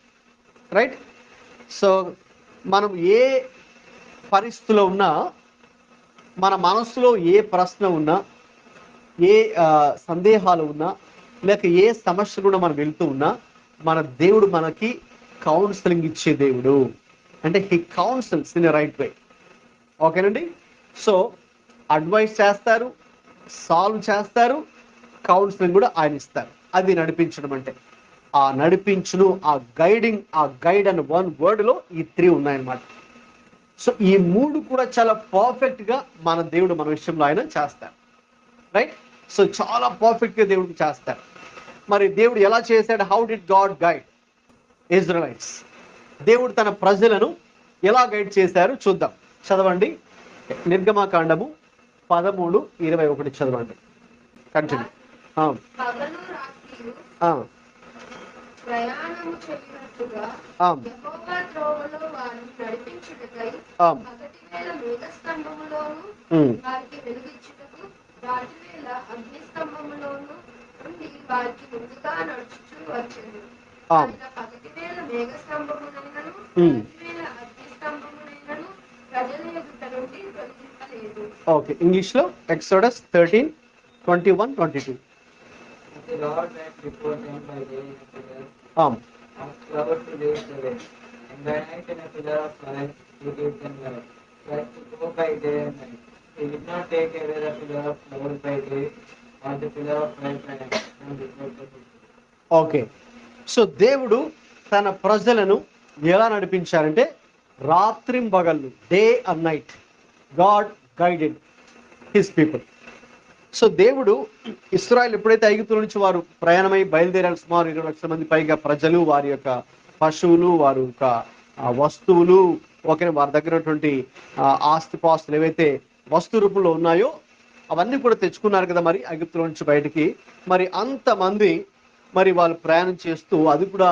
రైట్? సో మనం ఏ పరిస్థితిలో ఉన్నా, మన మనసులో ఏ ప్రశ్న ఉన్నా, ఏ సందేహాలు ఉన్నా, లేక ఏ సమస్య కూడా మనం వెళ్తూ ఉన్నా, మన దేవుడు మనకి కౌన్సిలింగ్ ఇచ్చే దేవుడు. అంటే he councils in a right way. ఓకేనండి? సో అడ్వైస్ చేస్తారు, సాల్వ్ చేస్తారు, కౌన్సిలింగ్ కూడా ఆయన ఇస్తారు. అది నడిపించడం అంటే. ఆ నడిపించును, ఆ గైడింగ్, ఆ గైడ్ అనే వన్ వర్డ్లో ఈ 3 ఉన్నాయన్నమాట. సో ఈ 3 కూడా చాలా పర్ఫెక్ట్గా మన దేవుడు మన విషయంలో ఆయన చేస్తారు, రైట్? సో చాలా పర్ఫెక్ట్గా దేవుడికి చేస్తారు. మరి దేవుడు ఎలా చేశాడు? How did God guide Israelites? దేవుడు తన ప్రజలను ఎలా గైడ్ చేశారు చూద్దాం. చదవండి, నిర్గమకాండము 13:21 చదవండి. కంటిన్యూ. పగలు రాత్రియు ప్రయాణము చేయునట్లుగా యెహోవా త్రోవలో వారిని నడిపించుటకై పగటివేళ మేఘస్తంభములోను వారికి వెలుగిచ్చుటకు, రాత్రివేళ అగ్నిస్తంభములోను ఉండి వారికి ముందుగా నడుచుచూ వచ్చెను. ఆయన పగటివేళ మేఘస్తంభమునైనను రాత్రివేళ అగ్నిస్తంభమునైనను ప్రజల ఎదుట నుండి తొలగింపలేదు. ఓకే, ఇంగ్లీష్ లో exodus 13:21-22. The Lord went before them by day in a pillar of cloud to lead the way, and by night in a pillar of fire to give them light, like to go by day and night. He did not take away the pillar of cloud by day or the pillar of fire by night from before the people. Okay, so దేవుడు తన ప్రజలను ఎలా నడిపించారంటే రాత్రింబగళ్ళు, day and night God guided his people. So దేవుడు ఇశ్రాయేలు ఎప్పుడైతే ఐగుప్తు నుంచి వారు ప్రయాణమై బయలుదేరారు, సుమారు 20 లక్షల మంది పైగా ప్రజలు, వారి యొక్క పశువులు, వారి యొక్క వస్తువులు, ఓకే, వారి దగ్గర ఉన్నటువంటి ఆస్తిపాస్తులు ఏవైతే వస్తు రూపంలో ఉన్నాయో అవన్నీ కూడా తెచ్చుకున్నారు కదా మరి ఐగుప్తుల నుంచి బయటికి. మరి అంతమంది మరి వాళ్ళు ప్రయాణం చేస్తూ, అది కూడా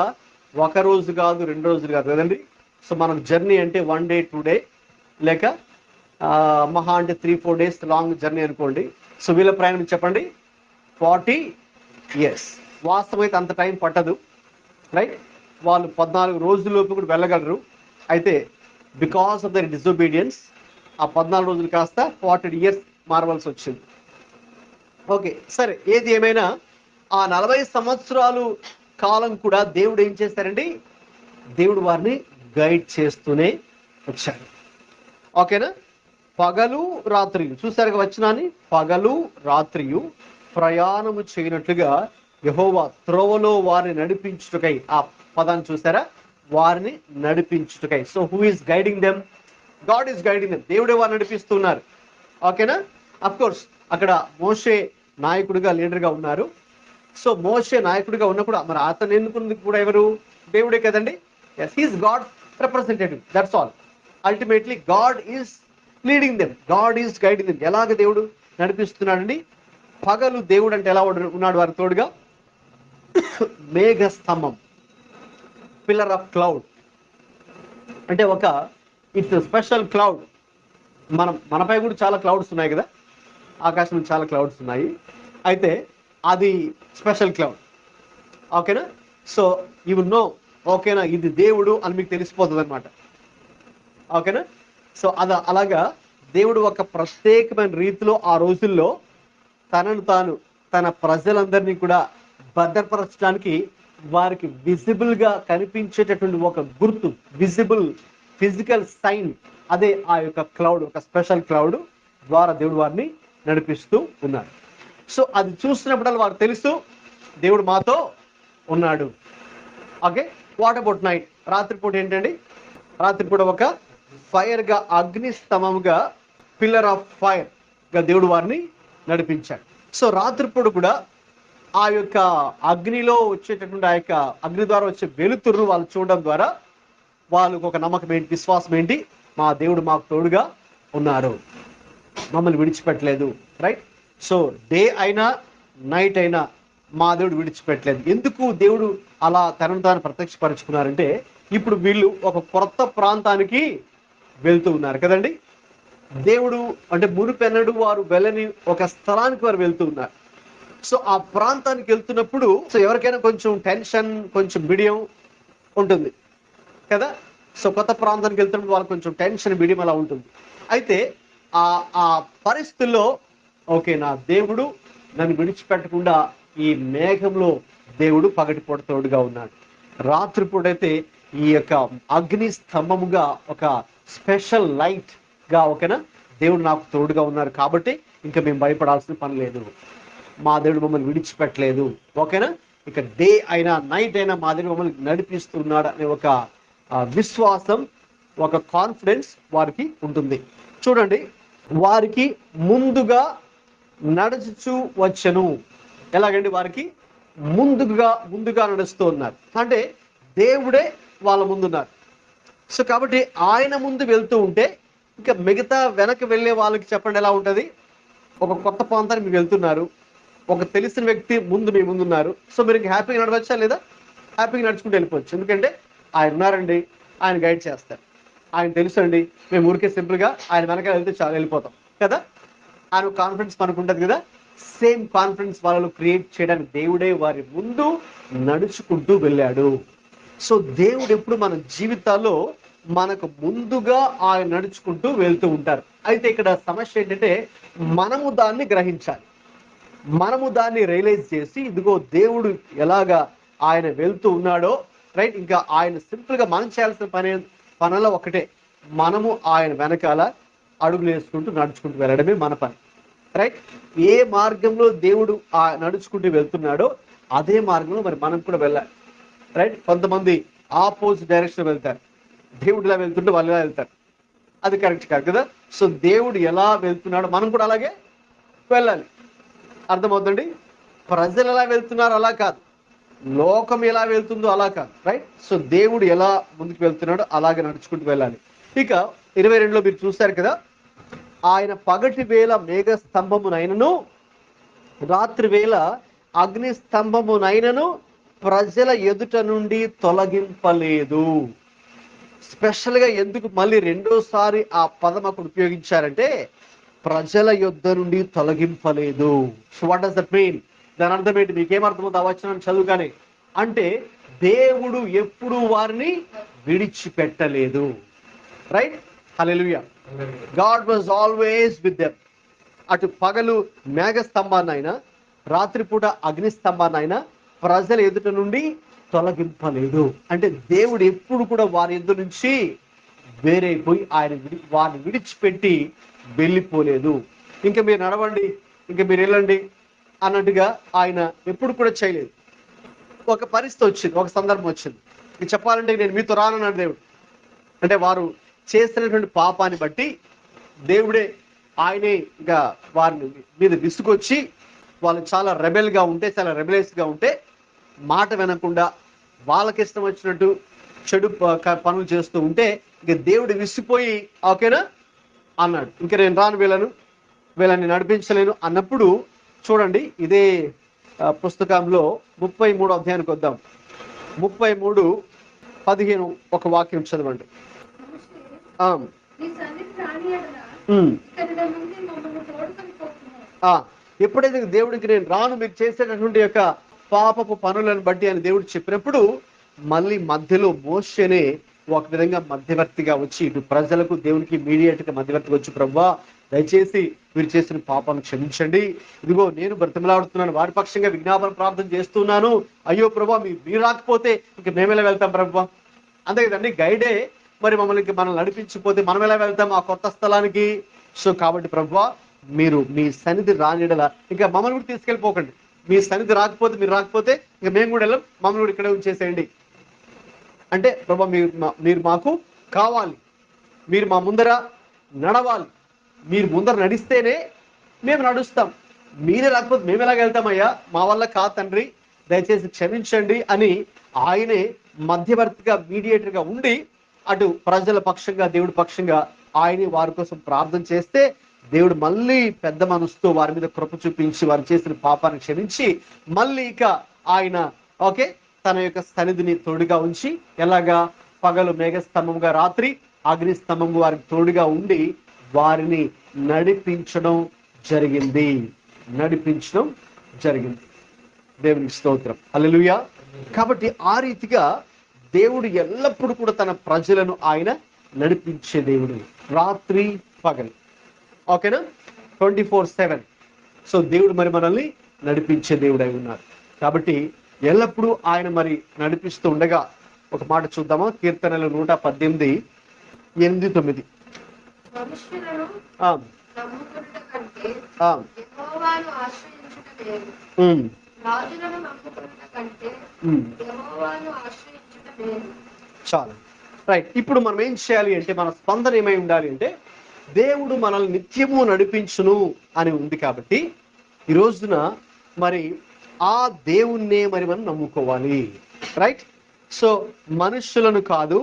1 రోజు కాదు, 2 రోజులు కాదు కదండి. సో మనం జర్నీ అంటే 1 డే 2 డే, లేక మహా అంటే 3-4 డేస్ లాంగ్ జర్నీ అనుకోండి. సో వీళ్ళ ప్రయాణం చెప్పండి 40 years. వాస్తవం అయితే అంత టైం పట్టదు, రైట్? వాళ్ళు 14 రోజుల్లోపు కూడా వెళ్ళగలరు. అయితే బికాస్ ఆఫ్ దర్ డిజొబీడియన్స్ ఆ 14 రోజులు కాస్త 40 years మారవలసి వచ్చింది. ఓకే, సరే, ఏది ఏమైనా ఆ 40 సంవత్సరాలు కాలం కూడా దేవుడు ఏం చేస్తారండి, దేవుడు వారిని గైడ్ చేస్తూనే వచ్చాడు. ఓకేనా? పగలు రాత్రియు, చూసారుగా వచనాన్ని, పగలు రాత్రియు ప్రయాణము చేయనట్లుగా యెహోవా త్రోవలో వారిని నడిపించుటకై. ఆ పదాన్ని చూసారా, వారిని నడిపించుటకై. So who is guiding them? God is guiding them. దేవుడే వారు నడిపిస్తున్నారు. ఓకేనా? అఫ్ కోర్స్ అక్కడ మోషే నాయకుడిగా లీడర్గా ఉన్నారు. సో మోషే నాయకుడిగా ఉన్నప్పుడు మరి అతను ఎన్నుకున్నది కూడా ఎవరు? దేవుడే కదండి. Yes, he's God representative, that's all. Ultimately God is leading them, God is guiding them. ఎలాగ దేవుడు నడిపిస్తున్నాడండి? పగలు దేవుడు అంటే ఎలా ఉన్నాడు వారి తోడుగా? మేఘ స్తంభం, పిల్లర్ ఆఫ్ క్లౌడ్. అంటే ఒక ఇట్స్ స్పెషల్ క్లౌడ్. మనపై కూడా చాలా క్లౌడ్స్ ఉన్నాయి కదా, ఆకాశంలో చాలా క్లౌడ్స్ ఉన్నాయి. అయితే అది స్పెషల్ క్లౌడ్. ఓకేనా? సో యు నో, ఓకేనా, ఇది దేవుడు అని మీకు తెలిసిపోతుంది అనమాట. ఓకేనా? సో అలాగా దేవుడు ఒక ప్రత్యేకమైన రీతిలో ఆ రోజుల్లో తనను తాను, తన ప్రజలందరినీ కూడా భద్రపరచడానికి వారికి విజిబుల్ గా కనిపించేటటువంటి ఒక గుర్తు, విజిబుల్ ఫిజికల్ సైన్, అదే ఆ యొక్క క్లౌడ్, ఒక స్పెషల్ క్లౌడ్ ద్వారా దేవుడు వారిని నడిపిస్తూ ఉన్నారు. సో అది చూసినప్పుడల్లా వారు తెలుసు దేవుడు మాతో ఉన్నాడు. Okay, what about night? రాత్రిపూట ఏంటండి? రాత్రిపూట ఒక ఫైర్ గా, అగ్ని స్తంభముగా, పిల్లర్ ఆఫ్ ఫైర్ గా దేవుడు వారిని నడిపించాడు. సో రాత్రిపూట కూడా ఆ యొక్క అగ్నిలో వచ్చేటటువంటి, ఆ యొక్క అగ్ని ద్వారా వచ్చే వెలుతురును వాళ్ళు చూడడం ద్వారా వాళ్ళకు ఒక నమ్మకం ఏంటి, విశ్వాసం ఏంటి? మా దేవుడు మాకు తోడుగా ఉన్నారు, మమ్మల్ని విడిచిపెట్టలేదు. రైట్? సో డే అయినా నైట్ అయినా మా దేవుడు విడిచిపెట్టలేదు. ఎందుకు దేవుడు అలా తనను తాను ప్రత్యక్షపరుచుకున్నారంటే, ఇప్పుడు వీళ్ళు ఒక కొత్త ప్రాంతానికి వెళ్తూ ఉన్నారు కదండి. దేవుడు అంటే మునుపెన్నడు వారు వెళ్ళని ఒక స్థలానికి వారు వెళ్తూ ఉన్నారు. సో ఆ ప్రాంతానికి వెళ్తున్నప్పుడు సో ఎవరికైనా కొంచెం టెన్షన్, కొంచెం బిడియం ఉంటుంది కదా. సో కొత్త ప్రాంతానికి వెళ్తున్నప్పుడు వాళ్ళకి కొంచెం టెన్షన్, బిడియం అలా ఉంటుంది. అయితే ఆ పరిస్థితుల్లో ఓకే, నా దేవుడు నన్ను విడిచిపెట్టకుండా ఈ మేఘంలో దేవుడు పగటిపూట తోడుగా ఉన్నాడు. రాత్రిపూటైతే ఈ యొక్క అగ్ని స్తంభముగా, ఒక స్పెషల్ లైట్ గా, ఓకేనా, దేవుడు నాకు తోడుగా ఉన్నారు కాబట్టి ఇంకా మేము భయపడాల్సిన పని లేదు. మా దేవుడు మమ్మల్ని విడిచిపెట్టలేదు. ఓకేనా? ఇక డే అయినా నైట్ అయినా మా దేవుడు మమ్మల్ని నడిపిస్తున్నాడు అనే ఒక విశ్వాసం, ఒక కాన్ఫిడెన్స్ వారికి ఉంటుంది. చూడండి, వారికి నడుచుచూ వచ్చెను. ఎలాగండి? వారికి ముందుగా నడుస్తూ ఉన్నారు అంటే దేవుడే వాళ్ళ ముందున్నారు. సో కాబట్టి ఆయన ముందు వెళ్తూ ఉంటే ఇంకా మిగతా వెనక్కి వెళ్ళే వాళ్ళకి చెప్పండి ఎలా ఉంటుంది? ఒక కొత్త ప్రాంతానికి మీరు వెళ్తున్నారు, ఒక తెలిసిన వ్యక్తి మీ ముందున్నారు. సో మీరు ఇంకా హ్యాపీగా నడవచ్చా లేదా? హ్యాపీగా నడుచుకుంటూ వెళ్ళిపోవచ్చు. ఎందుకంటే ఆయన ఉన్నారండి, ఆయన గైడ్ చేస్తారు. ఆయన తెలుసు అండి, మేము ఊరికే సింపుల్గా ఆయన వెనకాల వెళ్తే చాలా వెళ్ళిపోతాం కదా. ఆయన కాన్ఫిడెన్స్ మనకు ఉంటుంది కదా. సేమ్ కాన్ఫిడెన్స్ వాళ్ళలో క్రియేట్ చేయడానికి దేవుడే వారి ముందు నడుచుకుంటూ వెళ్ళాడు. సో దేవుడు ఎప్పుడు మన జీవితాల్లో మనకు ముందుగా ఆయన నడుచుకుంటూ వెళ్తూ ఉంటారు. అయితే ఇక్కడ సమస్య ఏంటంటే మనము దాన్ని గ్రహించాలి, మనము దాన్ని రియలైజ్ చేసి ఇదిగో దేవుడు ఎలాగా ఆయన వెళ్తూ ఉన్నాడో. రైట్? ఇంకా ఆయన సింపుల్గా మనం చేయాల్సిన పనిలో ఒకటే, మనము ఆయన వెనకాల అడుగులు వేసుకుంటూ నడుచుకుంటూ వెళ్ళడమే మన పని. రైట్? ఏ మార్గంలో దేవుడు నడుచుకుంటూ వెళ్తున్నాడో అదే మార్గంలో మరి మనం కూడా వెళ్ళాలి. రైట్? కొంతమంది ఆపోజిట్ డైరెక్షన్ వెళ్తారు, దేవుడు ఇలా వెళ్తుంటే వాళ్ళు ఇలా వెళ్తారు, అది కరెక్ట్ కాదు కదా. సో దేవుడు ఎలా వెళ్తున్నాడో మనం కూడా అలాగే వెళ్ళాలి. అర్థమవుతుందండి? ప్రజలు ఎలా వెళ్తున్నారు అలా కాదు, లోకం ఎలా వెళ్తుందో అలా కాదు. రైట్? సో దేవుడు ఎలా ముందుకు వెళ్తున్నాడో అలాగే నడుచుకుంటూ వెళ్ళాలి. ఇక 22లో మీరు చూశారు కదా, ఆయన పగటి వేళ మేఘ స్తంభమునైనను రాత్రి వేళ అగ్ని స్తంభమునైనను ప్రజల ఎదుట నుండి తొలగింపలేదు. స్పెషల్గా ఎందుకు మళ్ళీ రెండోసారి ఆ పదం అక్కడ ఉపయోగించారంటే ప్రజల యొద్ద నుండి తొలగింపలేదు. So what does that mean? దాని అర్థం ఏంటి? మీకేమర్థమవుతుంది ఆ వచనం చదువుగానే? అంటే దేవుడు ఎప్పుడు వారిని విడిచిపెట్టలేదు. Right? Hallelujah. God was always with them. అటు పగలు మేఘ స్తంభాన్నైనా రాత్రిపూట అగ్ని స్తంభాన్నైనా ప్రజల ఎదుట నుండి తొలగింపలేదు. అంటే దేవుడు ఎప్పుడు కూడా వారి ఎదురు నుంచి వేరైపోయి వారిని విడిచిపెట్టి వెళ్ళిపోలేదు. ఇంకా మీరు నడవండి, ఇంకా మీరు వెళ్ళండి అన్నట్టుగా ఆయన ఎప్పుడు కూడా చేయలేదు. ఒక పరిస్థితి వచ్చింది, ఒక సందర్భం వచ్చింది, ఇది చెప్పాలంటే నేను మీతో రానన్నాడు దేవుడు. అంటే వారు చేసినటువంటి పాపాన్ని బట్టి దేవుడే ఆయనే ఇక వారిని మీద విసుకొచ్చి వాళ్ళు చాలా రెబెల్గా ఉంటే, చాలా రెబెలియస్గా ఉంటే, మాట వినకుండా వాళ్ళకి ఇష్టం వచ్చినట్టు చెడు పనులు చేస్తూ ఉంటే ఇక దేవుడు విసిపోయి ఓకేనా అన్నాడు, ఇంక నేను రాను వీళ్ళని నడిపించలేను అన్నప్పుడు చూడండి, ఇదే పుస్తకంలో 33 అధ్యాయానికి వద్దాం. 33:15 ఒక వాక్యం చదవండి. ఎప్పుడైతే దేవుడికి నేను రాను మీరు చేసేటటువంటి యొక్క పాపపు పనులను బట్టి అని దేవుడు చెప్పినప్పుడు మళ్ళీ మధ్యలో మోషేనే ఒక విధంగా మధ్యవర్తిగా వచ్చి ఇటు ప్రజలకు దేవునికి మీడియేట్గా మధ్యవర్తిగా వచ్చి, ప్రభువా దయచేసి మీరు చేసిన పాపాలను క్షమించండి, ఇదిగో నేను బ్రతిమలాడుతున్నాను, వారి పక్షంగా విజ్ఞాపన ప్రార్థన చేస్తున్నాను, అయ్యో ప్రభువా మీరు రాకపోతే ఇంక మేము ఎలా వెళ్తాం ప్రభువా, అంతే కదండి, గైడే మరి మనల్ని నడిపించిపోతే మనం ఎలా వెళ్తాం ఆ కొత్త స్థలానికి. సో కాబట్టి ప్రభువా మీరు మీ సన్నిధి రానిడల ఇంకా మమ్మల్ని కూడా తీసుకెళ్ళిపోకండి, మీ సన్నిధి మీరు రాకపోతే ఇంకా మేము కూడా వెళ్ళాం, మమ్మల్ని కూడా ఇక్కడే ఉంచేసేయండి అంటే, ప్రభువా మీరు మాకు కావాలి, మీరు మా ముందర నడవాలి, మీరు ముందర నడిస్తేనే మేము నడుస్తాం, మీరే రాకపోతే మేము ఎలాగ వెళ్తామయ్యా, మా వల్ల కాదు తండ్రి, దయచేసి క్షమించండి అని ఆయనే మధ్యవర్తిగా మీడియేటర్గా ఉండి అటు ప్రజల పక్షంగా దేవుడి పక్షంగా ఆయనే వారి కోసం ప్రార్థన చేస్తే దేవుడు మళ్ళీ పెద్ద మనసుతో వారి మీద కృప చూపించి వారు చేసిన పాపాన్ని క్షమించి మళ్ళీ ఇక ఆయన తన యొక్క సన్నిధిని తోడుగా ఉంచి, ఎలాగా పగలు మేఘస్తంభంగా రాత్రి అగ్నిస్తంభం వారికి తోడుగా ఉండి వారిని నడిపించడం జరిగింది. దేవునికి స్తోత్రం, హల్లెలూయా. కాబట్టి ఆ రీతిగా దేవుడు ఎల్లప్పుడూ కూడా తన ప్రజలను ఆయన నడిపించే దేవుడు, రాత్రి పగలు, ఓకేనా, 24/7. సో దేవుడు మరి మనల్ని నడిపించే దేవుడు అయి ఉన్నారు. కాబట్టి ఎల్లప్పుడూ ఆయన మరి నడిపిస్తూ ఉండగా ఒక మాట చూద్దామా, కీర్తనలు 118, 8-9. చాలు, రైట్. ఇప్పుడు మనం ఏం చేయాలి అంటే మన స్పందన ఏమై ఉండాలి అంటే దేవుడు మనల్ని నిత్యము నడిపించును అని ఉంది. కాబట్టి ఈ రోజున మరి ఆ దేవుణ్ణే మరి మనం నమ్ముకోవాలి, రైట్. సో మనుషులను కాదు,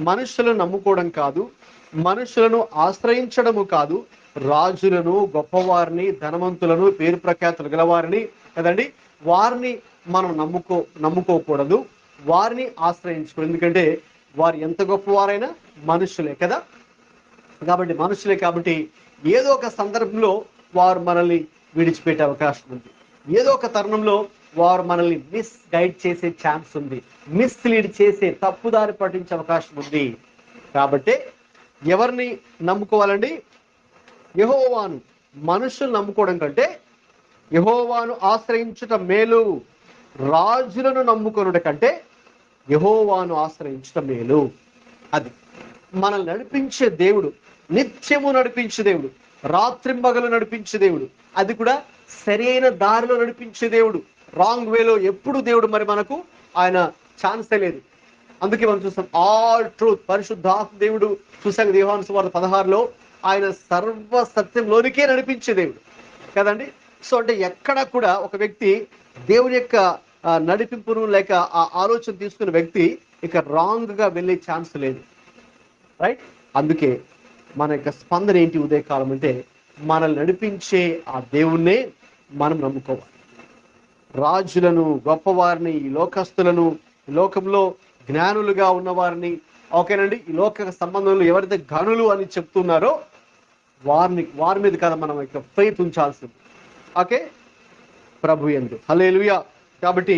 మనుషులను నమ్ముకోవడం కాదు, మనుషులను ఆశ్రయించడము కాదు, రాజులను, గొప్పవారిని, ధనవంతులను, పేరు ప్రఖ్యాతులు గలవారిని కదండి, వారిని మనం నమ్ముకోకూడదు, వారిని ఆశ్రయించుకోవాలి. ఎందుకంటే వారు ఎంత గొప్పవారైనా మనుషులే కదా. కాబట్టి ఏదో ఒక సందర్భంలో వారు మనల్ని విడిచిపెట్టే అవకాశం ఉంది, ఏదో ఒక తరుణంలో వారు మనల్ని మిస్గైడ్ చేసే ఛాన్స్ ఉంది, మిస్లీడ్ చేసే, తప్పుదారి పట్టించే అవకాశం ఉంది. కాబట్టి ఎవరిని నమ్ముకోవాలండి? యెహోవాను. మనుషులు నమ్ముకోవడం కంటే యెహోవాను ఆశ్రయించుట మేలు, రాజులను నమ్ముకొనుట కంటే యెహోవాను ఆశ్రయించుట మేలు. అది మనల్ని నడిపించే దేవుడు, నిత్యము నడిపించే దేవుడు, రాత్రింబగలు నడిపించే దేవుడు, అది కూడా సరైన దారిలో నడిపించే దేవుడు. రాంగ్ వేలో ఎప్పుడు దేవుడు మరి మనకు ఆయన ఛాన్సే లేదు. అందుకే మనం చూస్తాం ఆల్ ట్రూత్, పరిశుద్ధాత్మ దేవుడు చూసాం యోహాను సువార్త 16లో ఆయన సర్వ సత్యంలోనికే నడిపించే దేవుడు కదండి. సో అంటే ఎక్కడ కూడా ఒక వ్యక్తి దేవుని యొక్క నడిపింపును లేక ఆ ఆలోచన తీసుకున్న వ్యక్తి ఇక రాంగ్గా వెళ్ళే ఛాన్స్ లేదు, రైట్. అందుకే మన యొక్క స్పందన ఏంటి ఉదయకాలం అంటే మనల్ని నడిపించే ఆ దేవుణ్ణే మనం నమ్ముకోవాలి. రాజులను, గొప్పవారిని, ఈ లోకస్తులను, ఈ లోకంలో జ్ఞానులుగా ఉన్నవారిని, ఓకేనండి, ఈ లోక సంబంధంలో ఎవరైతే గనులు అని చెప్తున్నారో వారి మీద కదా మనం యొక్క ఫెయిత్ ఉంచాల్సింది. ఓకే, ప్రభు యందు హల్లెలూయా. కాబట్టి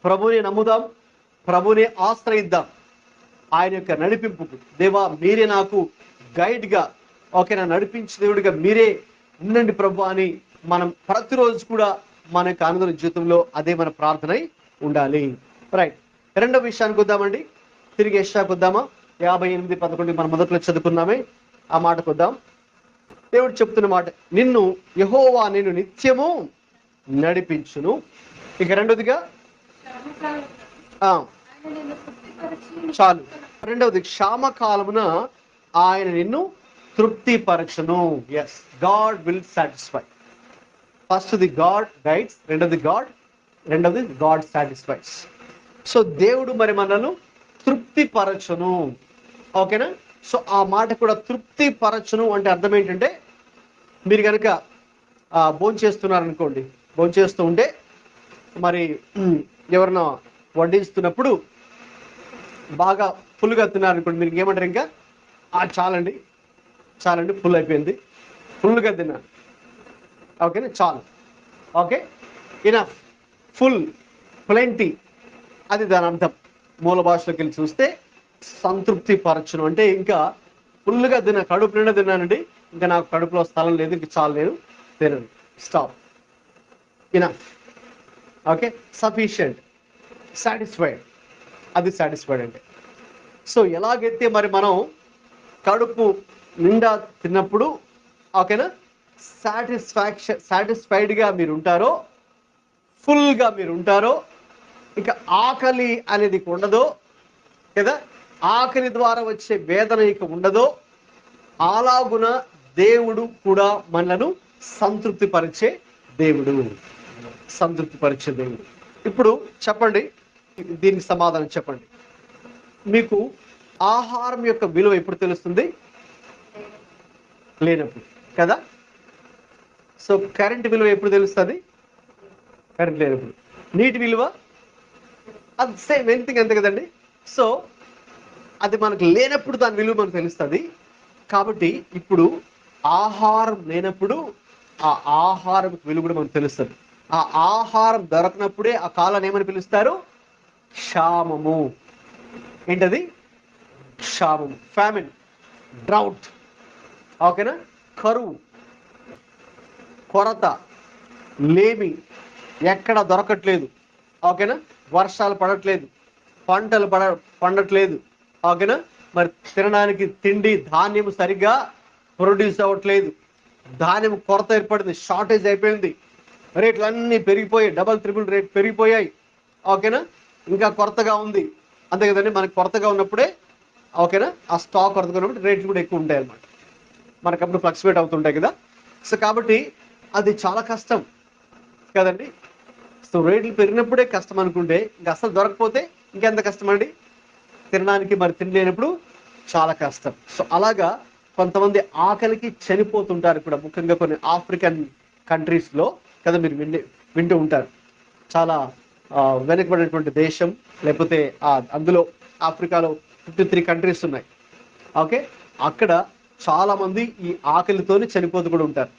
ప్రభుని నమ్ముదాం, ప్రభుని ఆశ్రయిద్దాం, ఆయన యొక్క నడిపింపుకు. దేవా మీరే నాకు గైడ్గా, ఓకేనా, నడిపించే దేవుడిగా మీరే ఉండండి ప్రభు అని మనం ప్రతిరోజు కూడా మన యొక్క ఆనంద జీవితంలో అదే మన ప్రార్థన ఉండాలి, రైట్. రెండవ విషయానికి వద్దామండి, తిరిగి యెషయాకు వద్దామా, 58:11 మనం మొదట్లో చదువుకున్నామే, ఆ మాటకు వద్దాం. దేవుడు చెప్తున్న మాట, నిన్ను యెహోవా నిన్ను నిత్యము నడిపించును. ఇక రెండవదిగా చాలు, రెండవది క్షామకాలమున ఆయన నిన్ను తృప్తిపరచును. Yes, God will satisfy. First the God guides, రెండవది గాడ్ సాటిస్ఫైస్. సో దేవుడు మరి మనను తృప్తిపరచును. ఓకేనా? సో ఆ మాట కూడా తృప్తిపరచును అంటే అర్థం ఏంటంటే, మీరు కనుక భోంచేస్తున్నారనుకోండి, భోంచేస్తూ ఉంటే మరి ఎవరన్నా వడ్డిస్తున్నప్పుడు బాగా ఫుల్గా తిన్నారనుకోండి, మీరు ఏమంటారు? ఇంకా చాలండి ఫుల్ అయిపోయింది, ఫుల్గా తిన్నాను, ఓకేనా, చాలు, ఓకే, ఇనఫ్, ఫుల్, ప్లెంటీ, అది దాని అర్థం. మూల భాషలోకి వెళ్ళి చూస్తే సంతృప్తి పరచును అంటే ఇంకా ఫుల్గా తిన్నా, కడుపు నిండా తిన్నానండి, ఇంకా నాకు కడుపులో స్థలం లేదు, ఇంక చాలు, నేను తినను, stop, enough, okay, sufficient, satisfied, అది సాటిస్ఫైడ్ అంటే. సో ఎలాగైతే మరి మనం కడుపు నిండా తిన్నప్పుడు, ఓకేనా, సాటిస్ఫైడ్గా మీరు ఉంటారో, ఫుల్గా మీరు ఉంటారో, ఇక ఆకలి అనేది ఉండదో కదా, ఆకలి ద్వారా వచ్చే వేదన ఇక ఉండదో, అలాగున దేవుడు కూడా మనలను సంతృప్తిపరిచే దేవుడు. ఇప్పుడు చెప్పండి, దీనికి సమాధానం చెప్పండి. మీకు ఆహారం యొక్క విలువ ఎప్పుడు తెలుస్తుంది? లేనప్పుడు కదా. సో కరెంట్ విలువ ఎప్పుడు తెలుస్తుంది? కరెంట్ లేనప్పుడు. నీటి విలువ అది సేమ్, ఎనీథింగ్ అంతే కదండి. సో అది మనకు లేనప్పుడు దాని విలువ మనకు తెలుస్తుంది. కాబట్టి ఇప్పుడు ఆహారం లేనప్పుడు ఆ ఆహారం విలువ కూడా మనకు తెలుస్తుంది. ఆ ఆహారం దొరకనప్పుడే ఆ కాలాన్ని ఏమని పిలుస్తారు? క్షామము. ఏంటది? క్షామము, ఫ్యామిన్, డ్రౌట్, ఓకేనా, కరువు, కొరత, లేమి, ఎక్కడ దొరకట్లేదు, ఓకేనా, వర్షాలు పడట్లేదు, పంటలు పండట్లేదు, ఓకేనా, మరి తినడానికి తిండి ధాన్యం సరిగ్గా ప్రొడ్యూస్ అవ్వట్లేదు, ధాన్యం కొరత ఏర్పడింది, షార్టేజ్ అయిపోయింది, రేట్లు అన్నీ పెరిగిపోయాయి, డబల్ ట్రిపుల్ రేట్ పెరిగిపోయాయి, ఓకేనా, ఇంకా కొరతగా ఉంది, అంతే కదండి. మనకి కొరతగా ఉన్నప్పుడే, ఓకేనా, ఆ స్టాక్ కొరతగా ఉన్నప్పుడు రేట్లు కూడా ఎక్కువ ఉంటాయి అన్నమాట, మనకు అప్పుడు ఫ్లక్చువేట్ అవుతుంటాయి కదా. సో కాబట్టి అది చాలా కష్టం కదండి. సో రేట్లు పెరిగినప్పుడే కష్టం అనుకుంటే, ఇంకా అసలు దొరకపోతే ఇంకెంత కష్టం అండి. తినడానికి మరి తినలేనప్పుడు చాలా కష్టం. సో అలాగా కొంతమంది ఆకలికి చనిపోతుంటారు కూడా, ముఖ్యంగా కొన్ని ఆఫ్రికన్ కంట్రీస్లో కదా, మీరు వింటూ ఉంటారు. చాలా వెనుకబడినటువంటి దేశం, లేకపోతే అందులో ఆఫ్రికాలో 53 కంట్రీస్ ఉన్నాయి, ఓకే, అక్కడ చాలా మంది ఈ ఆకలితోనే చనిపోతూ కూడా ఉంటారు.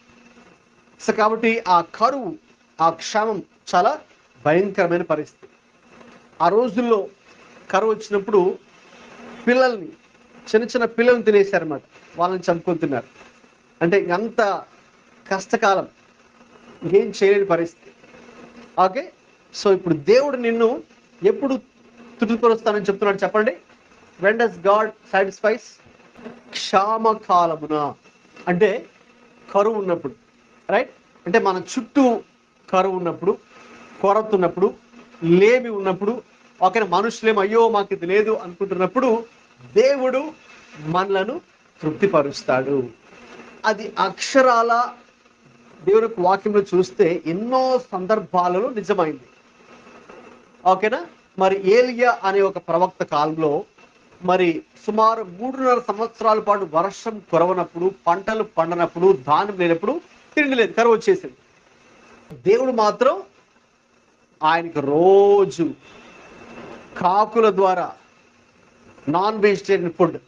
సో కాబట్టి ఆ కరువు, ఆ క్షామం చాలా భయంకరమైన పరిస్థితి. ఆ రోజుల్లో కరువు వచ్చినప్పుడు పిల్లల్ని, చిన్న పిల్లల్ని తినేశారన్నమాట, వాళ్ళని చంపుకొని తిన్నారు. అంటే అంత కష్టకాలం, ఏం చేయలేని పరిస్థితి, ఓకే. సో ఇప్పుడు దేవుడు నిన్ను ఎప్పుడు తృప్తిపరుస్తానని చెప్తున్నాడు చెప్పండి? When does God satisfies? క్షామకాలమున, అంటే కరువు ఉన్నప్పుడు, రైట్, అంటే మన చుట్టూ కరువు ఉన్నప్పుడు, కొరత ఉన్నప్పుడు, లేమి ఉన్నప్పుడు, ఓకే, మనుషులేమో అయ్యో మాకు ఇది లేదు అనుకుంటున్నప్పుడు దేవుడు మనలను తృప్తిపరుస్తాడు. అది అక్షరాల దేవుని వాక్యంలో చూస్తే ఎన్నో సందర్భాలలో నిజమైంది, ఓకేనా. మరి ఏలియా అనే ఒక ప్రవక్త కాలంలో మరి సుమారు 3.5 సంవత్సరాల పాటు వర్షం కురవనప్పుడు, పంటలు పండనప్పుడు, ధాన్యం లేనప్పుడు, తిండి లేదు, కరువు వచ్చేసింది. దేవుడు మాత్రం ఆయనకు రోజు కాకుల ద్వారా నాన్ వెజిటేరియన్ ఫుడ్,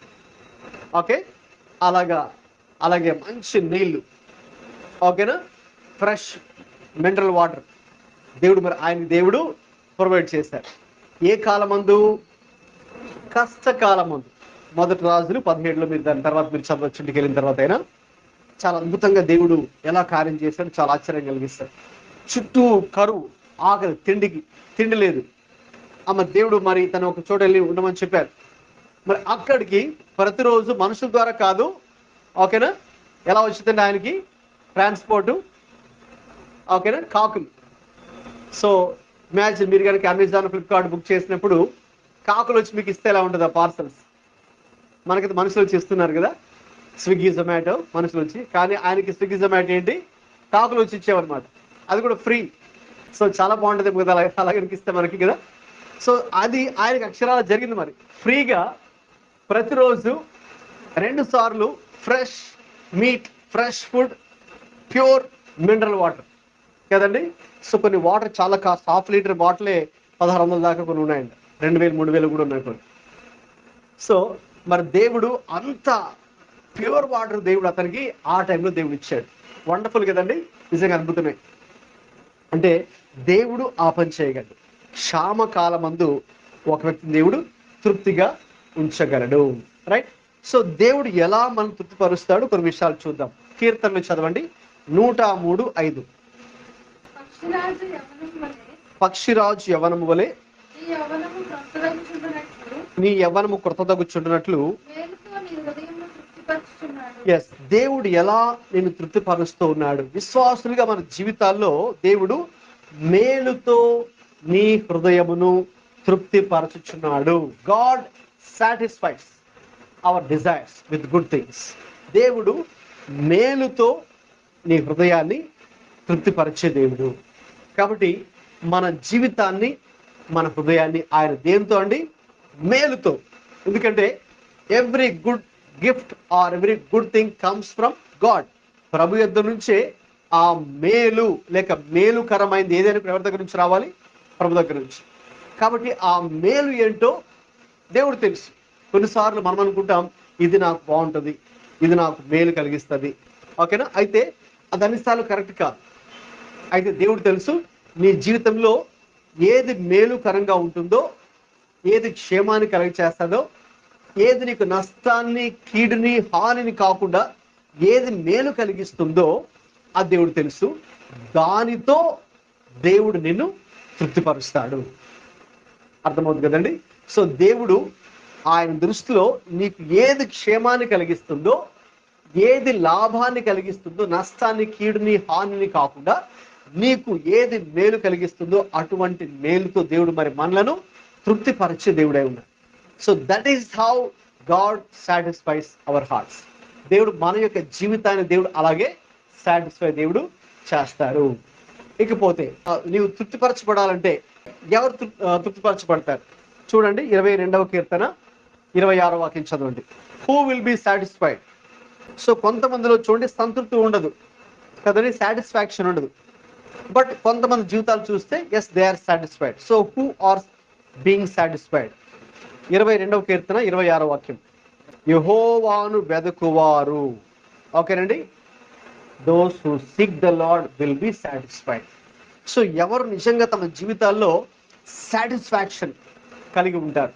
ఓకే, అలాగే మంచి నీళ్ళు, ఓకేనా, ఫ్రెష్ మినరల్ వాటర్ దేవుడు ప్రొవైడ్ చేశారు. ఏ కాలమందు? కష్టకాలమందు. మొదటి రాజులు 17లో మీరు దాని తర్వాత మీరు చదవచ్చు, ఇంటికి వెళ్ళిన తర్వాత అయినా చాలా అద్భుతంగా దేవుడు ఎలా కార్యం చేశాడు, చాలా ఆశ్చర్యం కలిగిస్తాడు. చుట్టూ కరువు, ఆకలి, తిండి లేదు. దేవుడు మరి తను ఒక చోట వెళ్ళి ఉండమని చెప్పారు. మరి అక్కడికి ప్రతిరోజు మనుషుల ద్వారా కాదు, ఓకేనా, ఎలా వచ్చిందండి ఆయనకి ట్రాన్స్పోర్టు, ఓకేనా, కాకులు. సో ఇమాజిన్, మీరు కనుక అమెజాన్, ఫ్లిప్కార్ట్ బుక్ చేసినప్పుడు కాకులు వచ్చి మీకు ఇస్తే ఎలా ఉంటుంది ఆ పార్సల్స్, మనకైతే మనుషులు వచ్చి ఇస్తున్నారు కదా, స్విగ్గీ జొమాటో మనుషులు వచ్చి, కానీ ఆయనకి స్విగ్గీ జొమాటో ఏంటి, కాకులు వచ్చి ఇచ్చేవన్నమాట, అది కూడా ఫ్రీ. సో చాలా బాగుంటుంది కదా అలాగే ఇస్తే మనకి కదా. సో అది ఆయనకి అక్షరాల జరిగింది. మరి ఫ్రీగా ప్రతిరోజు 2 సార్లు fresh meet, fresh food, pure mineral water కదండి. సో కొన్ని వాటర్ చాలా కాస్ట్, ½ లీటర్ బాటిలే 1600 దాకా కొన్ని ఉన్నాయండి, 2000 3000 కూడా ఉన్నాయి కొన్ని. సో మరి దేవుడు అంత ప్యూర్ వాటర్ దేవుడు అతనికి ఆ టైంలో దేవుడు ఇచ్చాడు. వండర్ఫుల్ కదండి, నిజంగా అద్భుతమే. అంటే దేవుడు ఆ పని చేయగలడు. క్షామకాలమందు ఒక వ్యక్తిని దేవుడు తృప్తిగా ఉంచగలడు. రైట్. సో దేవుడు ఎలా మనం తృప్తిపరుస్తాడు కొన్ని విషయాలు చూద్దాం. కీర్తనలు చదవండి 103:5. పక్షిరాజు యవనము వలె నీ యవ్వనము కృతదగుచుండునట్లు. ఎస్, దేవుడు ఎలా నేను తృప్తిపరుస్తూ ఉన్నాడు. విశ్వాసులుగా మన జీవితాల్లో దేవుడు మేలుతో నీ హృదయమును తృప్తిపరచుచున్నాడు. God satisfies our desires with good things. దేవుడు మేలుతో నీ హృదయాన్ని తృప్తిపరిచే దేవుడు. కాబట్టి మన జీవితాన్ని, మన హృదయాన్ని ఆయన దేంతో అండి, మేలుతో. ఎందుకంటే every good gift or every good thing comes from God. ప్రభు యొద్ద నుంచే ఆ మేలు లేక మేలుకరమైనది ఏదైనా ఎవరి దగ్గర నుంచి రావాలి, ప్రభు దగ్గర నుంచి. కాబట్టి ఆ మేలు ఏంటో దేవుడు తెలుసు. కొన్నిసార్లు మనం అనుకుంటాం ఇది నాకు బాగుంటుంది, ఇది నాకు మేలు కలిగిస్తుంది, ఓకేనా. అయితే అది అన్నిసార్లు కరెక్ట్ కాదు. అయితే దేవుడు తెలుసు నీ జీవితంలో ఏది మేలుకరంగా ఉంటుందో, ఏది క్షేమాన్ని కలిగి చేస్తుందో, ఏది నీకు నష్టాన్ని, కీడుని, హానిని కాకుండా ఏది మేలు కలిగిస్తుందో అది దేవుడు తెలుసు. దానితో దేవుడు నిన్ను తృప్తిపరుస్తాడు. అర్థమవుతుంది కదండి. సో దేవుడు ఆయన దృష్టిలో నీకు ఏది క్షేమాన్ని కలిగిస్తుందో, ఏది లాభాన్ని కలిగిస్తుందో, నష్టాన్ని, కీడుని, హానిని కాకుండా నీకు ఏది మేలు కలిగిస్తుందో అటువంటి మేలుతో దేవుడు మరి మనలను తృప్తిపరిచే దేవుడై ఉన్నాడు. So that is how God satisfies our hearts. దేవుడు మన యొక్క జీవితాన్ని దేవుడు అలాగే సాటిస్ఫై దేవుడు చేస్తారు. ఇకపోతే నీవు తృప్తిపరచబడాలంటే ఎవరు తృప్తిపరచబడతారు చూడండి. 22వ కీర్తన 26వ వాక్యం చదవండి. Who will be satisfied. So కొంతమందిలో చూడండి సంతృప్తి ఉండదు కదండి, సాటిస్ఫాక్షన్ ఉండదు. బట్ కొంతమంది జీవితాలు చూస్తే yes they are satisfied. So who are being satisfied. 22వ కీర్తన 26వ వాక్యం. యెహోవాను వెదకువారు, ఓకేనండి, those who seek the Lord will be satisfied. So ఎవరు నిజంగా తమ జీవితాల్లో సాటిస్ఫాక్షన్ కలిగి ఉంటారు.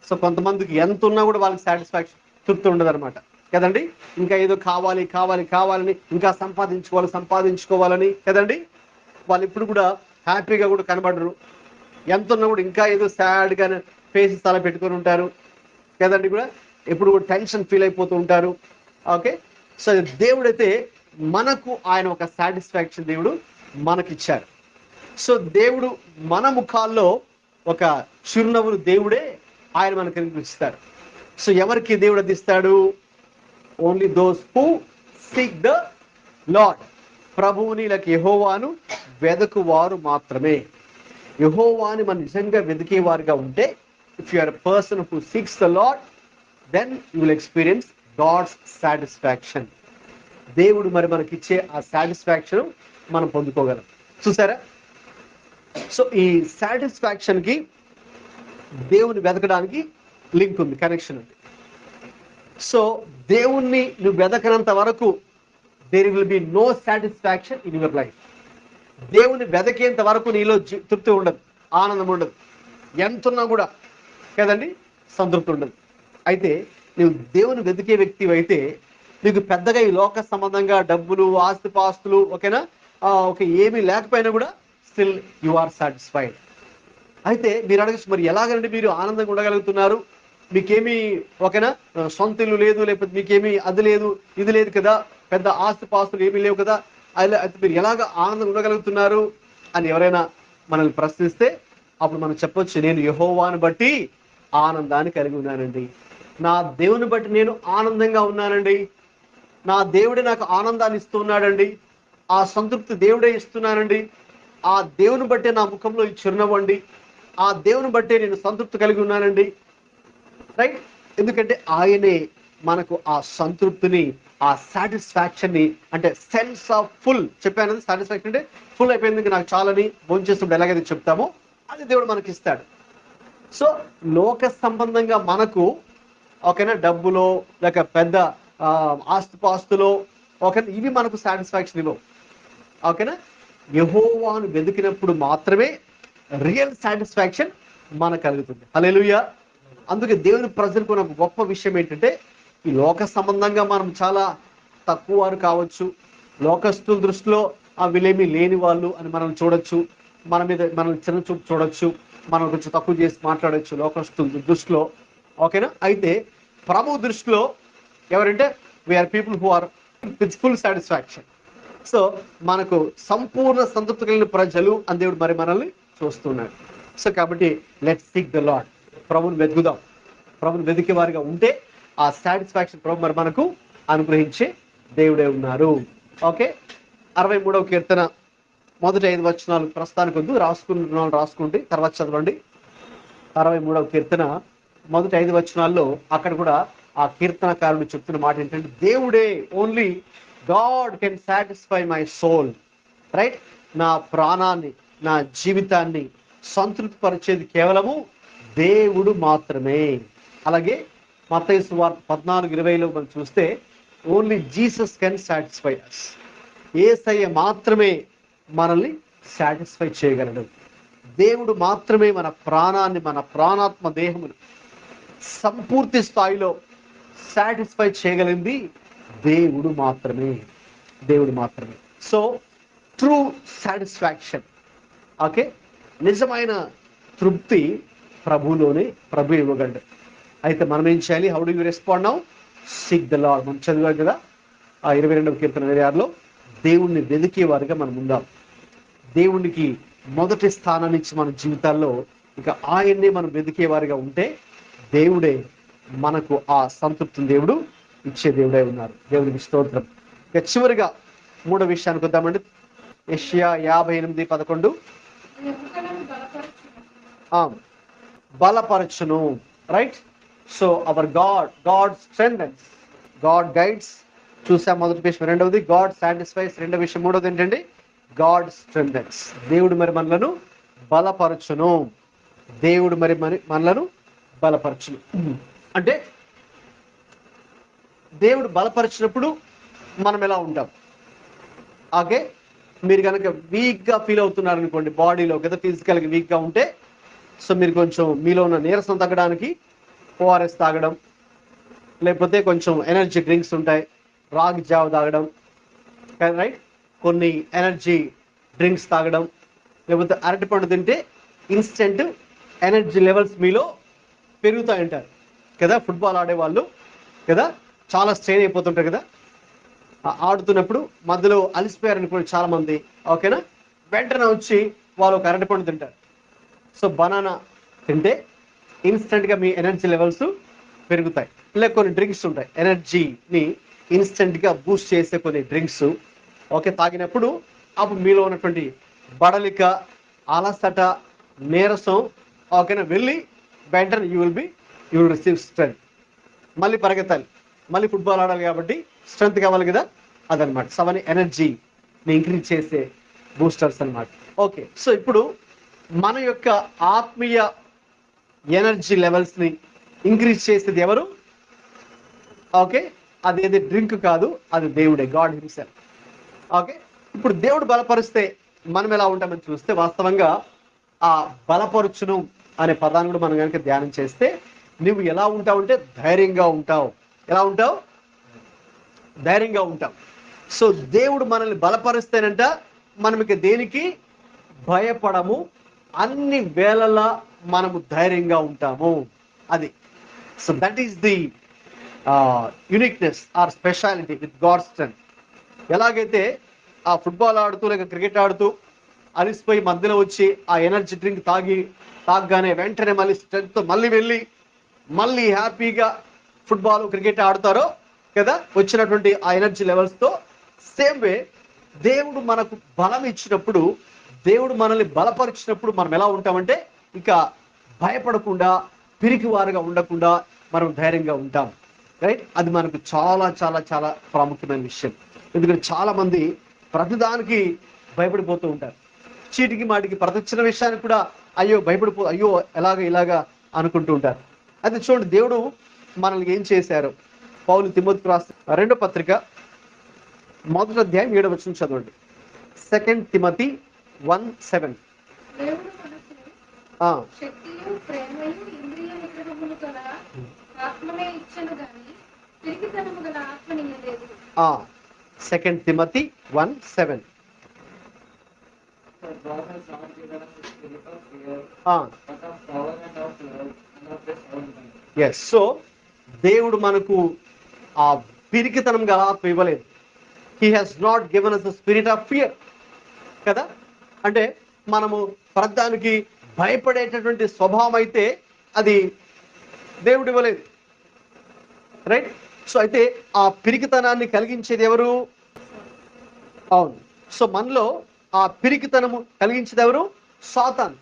సో కొంతమందికి ఎంత ఉన్నా కూడా వాళ్ళకి సాటిస్ఫాక్షన్, తృప్తి ఉండదు అనమాట కదండి. ఇంకా ఏదో కావాలి కావాలి కావాలని, ఇంకా సంపాదించుకోవాలని కదండి. వాళ్ళు ఇప్పుడు కూడా హ్యాపీగా కూడా కనబడరు. ఎంత ఉన్నా కూడా ఇంకా ఏదో సాడ్గా ఫేసెస్ అలా పెట్టుకొని ఉంటారు కదండి. కూడా ఎప్పుడు కూడా టెన్షన్ ఫీల్ అయిపోతూ ఉంటారు. ఓకే. సో దేవుడైతే మనకు ఆయన ఒక సాటిస్ఫాక్షన్ దేవుడు మనకిచ్చారు. సో దేవుడు మన ముఖాల్లో ఒక చిరునవ్వును దేవుడే ఆయన మనకు కనిపిస్తారు. సో ఎవరికి దేవుడు అందిస్తాడు? Only those who seek the Lord. ప్రభువుని లేక యెహోవాను వెదకువారు మాత్రమే. యెహోవాని మనం నిజంగా వెతికేవారుగా ఉంటే, if you are a person who seeks the Lord, then you will experience God's satisfaction. దేవుడు మరి మనకిచ్చే ఆ సాటిస్ఫాక్షన్ మనం పొందుకోగలం. చూసారా? సో ఈ సాటిస్ఫాక్షన్కి దేవుని వెతకడానికి లింక్ ఉంది, కనెక్షన్ ఉంది. సో దేవుణ్ణి నువ్వు వెతకనంత వరకు there will be no satisfaction in your life. దేవుని వెతకేంత వరకు నీలో తృప్తి ఉండదు, ఆనందం ఉండదు. ఎంతున్నా కూడా కదండి సంతృప్తి ఉండదు. అయితే నువ్వు దేవుని వెతికే వ్యక్తి అయితే నీకు పెద్దగా ఈ లోక సంబంధంగా డబ్బులు, ఆస్తిపాస్తులు, ఓకేనా, ఓకే, ఏమీ లేకపోయినా కూడా స్టిల్ యు ఆర్ సాటిస్ఫైడ్. అయితే మీరు అడగచ్చు, మరి ఎలాగంటే మీరు ఆనందంగా ఉండగలుగుతున్నారు? మీకేమీ ఓకేనా సొంత ఇల్లు లేదు, లేకపోతే మీకేమీ అది లేదు ఇది లేదు కదా, పెద్ద ఆస్తిపాస్తులు ఏమీ లేవు కదా, అయితే మీరు ఎలాగ ఆనందంగా ఉండగలుగుతున్నారు అని ఎవరైనా మనల్ని ప్రశ్నిస్తే అప్పుడు మనం చెప్పొచ్చు, నేను యెహోవాను బట్టి ఆనందాన్ని కలిగి ఉన్నానండి. నా దేవుని బట్టి నేను ఆనందంగా ఉన్నానండి, నా దేవుడే నాకు ఆనందాన్ని ఇస్తున్నాడండి, ఆ సంతృప్తి దేవుడే ఇస్తున్నానండి, ఆ దేవుని బట్టే నా ముఖంలో ఈ చిరునవ్వండి, ఆ దేవుని బట్టే నేను సంతృప్తి కలిగి ఉన్నానండి. రైట్? ఎందుకంటే ఆయనే మనకు ఆ సంతృప్తిని, ఆ సాటిస్ఫాక్షన్ ని, అంటే సెన్స్ ఆఫ్ ఫుల్ చెప్పాను. సాటిస్ఫాక్షన్ అంటే ఫుల్ అయిపోయింది నాకు చాలని భోంచేస్తున్నప్పుడు ఎలాగైతే చెప్తామో అది దేవుడు మనకి ఇస్తాడు. సో లోక సంబంధంగా మనకు ఓకేనా, డబ్బులో లేక పెద్ద ఆస్తిపాస్తులో ఓకేనా, ఇవి మనకు సాటిస్ఫాక్షన్ ఇవ్వవు. ఓకేనా, యెహోవాను వెతికినప్పుడు మాత్రమే రియల్ సాటిస్ఫాక్షన్ మనకు కలుగుతుంది. హల్లెలూయా. అందుకే దేవుని ప్రజలకు ఒక గొప్ప విషయం ఏంటంటే, ఈ లోక సంబంధంగా మనం చాలా తక్కువ వారు కావచ్చు, లోకస్తుల దృష్టిలో వీళ్ళేమీ లేని వాళ్ళు అని మనం చూడొచ్చు, మన మీద మనం చిన్న చూపు చూడొచ్చు, మనం కొంచెం తక్కువ చేసి మాట్లాడొచ్చు లోకస్తుల దృష్టిలో. ఓకేనా, అయితే ప్రభు దృష్టిలో ఎవరంటే we are people who are with full satisfaction. So మనకు సంపూర్ణ సంతృప్తి కలిగిన ప్రజలు అని దేవుడు మరి మనల్ని చూస్తున్నాడు. సో కాబట్టి లెట్స్ సీక్ ద లార్డ్, ప్రభుని వెతుకుదాం. ప్రభుని వెతికే వారిగా ఉంటే ఆ సాటిస్ఫాక్షన్ ప్రభు మరి మనకు అనుగ్రహించే దేవుడే ఉన్నారు. ఓకే, 63వ కీర్తన మొదటి 5 వచనాలు ప్రస్తుతానికి వద్దు, రాసుకున్న రాసుకుంటే తర్వాత చదవండి. 63వ కీర్తన మొదటి 5 వచనాల్లో అక్కడ కూడా ఆ కీర్తనకారుడు చెప్తున్న మాట ఏంటంటే, దేవుడే, only God can satisfy my soul. Right? నా ప్రాణాన్ని, నా జీవితాన్ని సంతృప్తి పరిచేది కేవలము దేవుడు మాత్రమే. అలాగే మత్తయి సువార్త 14:20లో మనం చూస్తే, ఓన్లీ జీసస్ కెన్ సాటిస్ఫై అస్. యేసయ్య మాత్రమే మనల్ని సాటిస్ఫై చేయగలడు. దేవుడు మాత్రమే మన ప్రాణాన్ని, మన ప్రాణాత్మ దేహమును సంపూర్తి స్థాయిలో సాటిస్ఫై చేయగలిగింది దేవుడు మాత్రమే. దేవుడు మాత్రమే. సో ట్రూ సాటిస్ఫాక్షన్, ఓకే, నిజమైన తృప్తి ప్రభులోనే ప్రభు ఇవ్వగలడు. అయితే మనం ఏం చేయాలి? How do you respond now? Seek the lord. మనం చదివాం కదా ఆ 22వ కీర్తన 26లో, దేవుణ్ణి వెతికే వారిగా మనం ఉందాం. దేవునికి మొదటి స్థానాన్ని ఇచ్చి మన జీవితాల్లో ఇక ఆయన్నే మనం వెతికే వారిగా ఉంటే దేవుడే మనకు ఆ సంతృప్తిని దేవుడు ఇచ్చే దేవుడే ఉన్నారు. దేవునికి స్తోత్రం. ఇక చివరిగా 3వ విషయానికి వద్దామండి. యెషయా 58:11 ఎముకలను బలపరచును. బలపరచును. Right? So our God strengthens, God guides. చూసాం మొదటి విషయం. రెండవది గాడ్ సాటిస్ఫైస్. రెండవ విషయం. మూడవది ఏంటండి? God strengthens. దేవుడు మరి మనలను బలపరచును. దేవుడు మరి మనలను బలపరచును. అంటే దేవుడు బలపరిచినప్పుడు మనం ఎలా ఉంటాం? ఓకే, మీరు కనుక వీక్గా ఫీల్ అవుతున్నారు అనుకోండి, బాడీలో కదా, ఫిజికల్గా వీక్గా ఉంటే, సో మీరు కొంచెం మీలో ఉన్న నీరసం తగ్గడానికి ఓఆర్ఎస్ తాగడం, లేకపోతే కొంచెం ఎనర్జీ డ్రింక్స్ ఉంటాయి, రాగి జావ తాగడం, రైట్, కొన్ని ఎనర్జీ డ్రింక్స్ తాగడం, లేకపోతే అరటిపండు తింటే ఇన్స్టెంట్ ఎనర్జీ లెవెల్స్ మీలో పెరుగుతాయంటారు కదా. ఫుట్బాల్ ఆడేవాళ్ళు కదా చాలా స్ట్రెయిన్ అయిపోతుంటారు కదా, ఆడుతున్నప్పుడు మధ్యలో అలసిపోయారని కూడా చాలా మంది, ఓకేనా, వెంటనే వచ్చి వాళ్ళు ఒక అరటిపండు తింటారు. సో బనానా తింటే ఇన్స్టెంట్గా మీ ఎనర్జీ లెవెల్స్ పెరుగుతాయి. లేక కొన్ని డ్రింక్స్ ఉంటాయి, ఎనర్జీని ఇన్స్టెంట్గా బూస్ట్ చేసే కొన్ని డ్రింక్స్, ఓకే, తాగినప్పుడు అప్పుడు మీలో ఉన్నటువంటి బడలిక, అలసట, నీరసం, ఓకేనా, వెళ్ళి వెంటనే యూ విల్ రిసీవ్ స్ట్రెంత్. మళ్ళీ పరిగెత్తాలి, మళ్ళీ ఫుట్బాల్ ఆడాలి కాబట్టి స్ట్రెంత్ కావాలి కదా, అదనమాట. సో అవన్నీ ఎనర్జీని ఇంక్రీజ్ చేసే బూస్టర్స్ అనమాట. ఓకే, సో ఇప్పుడు మన యొక్క ఆత్మీయ ఎనర్జీ లెవెల్స్ని ఇంక్రీజ్ చేసేది ఎవరు? ఓకే, అదేది డ్రింక్ కాదు, అది దేవుడే, గాడ్ హిమ్సెల్ఫ్. ఓకే, ఇప్పుడు దేవుడు బలపరిస్తే మనం ఎలా ఉంటామని చూస్తే, వాస్తవంగా ఆ బలపరుచును అనే పదాన్ని కూడా మనం కనుక ధ్యానం చేస్తే, నువ్వు ఎలా ఉంటావు అంటే ధైర్యంగా ఉంటావు. ఎలా ఉంటావు? ధైర్యంగా ఉంటావు. సో దేవుడు మనల్ని బలపరిస్తేనంట మనం ఇక దేనికి భయపడము, అన్ని వేళలా మనము ధైర్యంగా ఉంటాము. అది. So that is the uniqueness or speciality with God strength. ఎలాగైతే ఆ ఫుట్బాల్ ఆడుతూ లేక క్రికెట్ ఆడుతూ అలిసిపోయి మధ్యలో వచ్చి ఆ ఎనర్జీ డ్రింక్ తాగగానే వెంటనే మళ్ళీ స్ట్రెంత్తో మళ్ళీ వెళ్ళి మళ్ళీ హ్యాపీగా ఫుట్బాల్ క్రికెట్ ఆడుతారో కదా, వచ్చినటువంటి ఆ ఎనర్జీ లెవెల్స్తో, సేమ్ వే దేవుడు మనకు బలం ఇచ్చినప్పుడు, దేవుడు మనల్ని బలపరిచినప్పుడు మనం ఎలా ఉంటామంటే ఇక భయపడకుండా, పిరికివారుగా ఉండకుండా మనం ధైర్యంగా ఉంటాం. రైట్? అది మనకు చాలా చాలా చాలా ప్రాముఖ్యమైన విషయం. ఎందుకంటే చాలా మంది ప్రతిదానికి భయపడిపోతూ ఉంటారు. చీటికి మాటికి ప్రతి చిన్న విషయానికి కూడా అయ్యో ఇలాగా అనుకుంటూ ఉంటారు. అయితే చూడండి, దేవుడు మనల్ని ఏం చేశారు. పౌలు తిమోతికి రాసిన 2వ పత్రిక 1వ అధ్యాయం 7వ వచనం చదవండి. 2 తిమోతి 1:7. దేవుడు మనకు శక్తియు ప్రేమయు ఇంద్రియ నిగ్రహములు గల ఆత్మనే ఇచ్చెను గాని పిరికితనము గల ఆత్మనియ్యలేదు. 2 Timothy 1:7. For God has not given us a spirit of fear, but of power and of love and of a sound mind. Yes. So దేవుడు మనకు ఆ పిరికితనం గల ఆత్మ ఇవ్వలేదు. He has not given us the spirit of fear కదా. అంటే మనము ప్రతిదానికి భయపడేటటువంటి స్వభావం అయితే అది దేవుడు ఇవ్వలేదు. రైట్? సో అయితే ఆ పిరికితనాన్ని కలిగించేది ఎవరు? అవును. సో మనలో ఆ పిరికితనము కలిగించేది ఎవరు? సాతాను.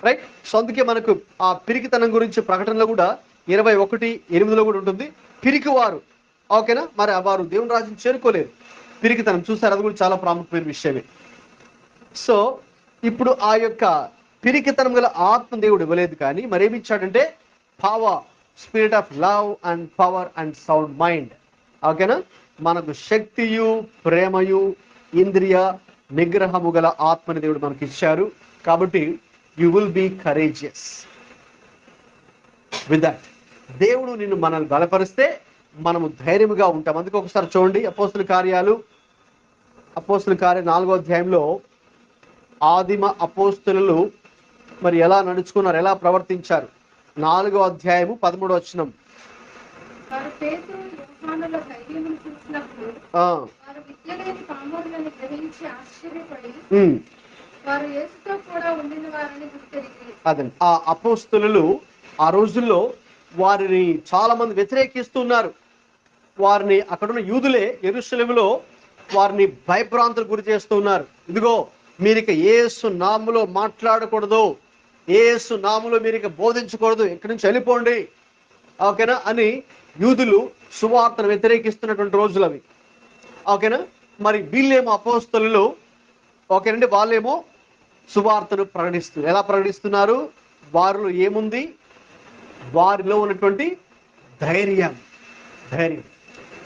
రైట్? సో అందుకే మనకు ఆ పిరికితనం గురించి ప్రకటనలో కూడా 21:8 కూడా ఉంటుంది. పిరికివారు, ఓకేనా, మరి వారు దేవుని రాజ్యం చేరుకోలేరు. పిరికితనం చూసారు, అది కూడా చాలా ప్రాముఖ్యమైన విషయమే. సో ఇప్పుడు ఆ యొక్క పిరికితనం గల ఆత్మ దేవుడు ఇవ్వలేదు, కానీ మరేమి ఇచ్చాడంటే power, spirit of love and power and sound mind. ఓకేనా, మనకు శక్తియు ప్రేమయు ఇంద్రియ నిగ్రహము గల ఆత్మని దేవుడు మనకి ఇచ్చారు. కాబట్టి you will be courageous with that. దేవుడు నిన్ను మనల్ని బలపరిస్తే మనము ధైర్యముగా ఉంటాం. అందుకే ఒకసారి చూడండి, అపోస్తుల కార్యాలు 4వ అధ్యాయంలో ఆదిమ అపోస్తులు మరి ఎలా నడుచుకున్నారు, ఎలా ప్రవర్తించారు. 4వ అధ్యాయము 13వ వచనం. వారు పేతురు యోహానుల ధైర్యమును చూసినప్పుడు వారు విద్యలేని పామరులను గ్రహించి ఆశ్చర్యపడి వారు యేసుతో కూడా ఉండిన వారిని గుర్తెరిగి. అదే ఆ అపోస్తులు ఆ రోజుల్లో వారిని చాలా మంది వ్యతిరేకిస్తున్నారు. వారిని అక్కడున్న యూదులే యెరూషలేములో వారిని భయభ్రాంతులకు గురి చేస్తున్నారు. ఇదిగో మీరు ఇక యేసు నామములో మాట్లాడకూడదు, యేసు నామములో మీరు ఇక బోధించకూడదు, ఇక్కడి నుంచి వెళ్ళిపోండి, ఓకేనా అని యూదులు సువార్తను వ్యతిరేకిస్తున్నటువంటి రోజులు అవి. ఓకేనా, మరి వీళ్ళేమో అపోస్తలులు, ఓకేనండి, వాళ్ళేమో సువార్తను ప్రకటిస్తున్నారు. ఎలా ప్రకటిస్తున్నారు? వారిలో ఏముంది? వారిలో ఉన్నటువంటి ధైర్యం.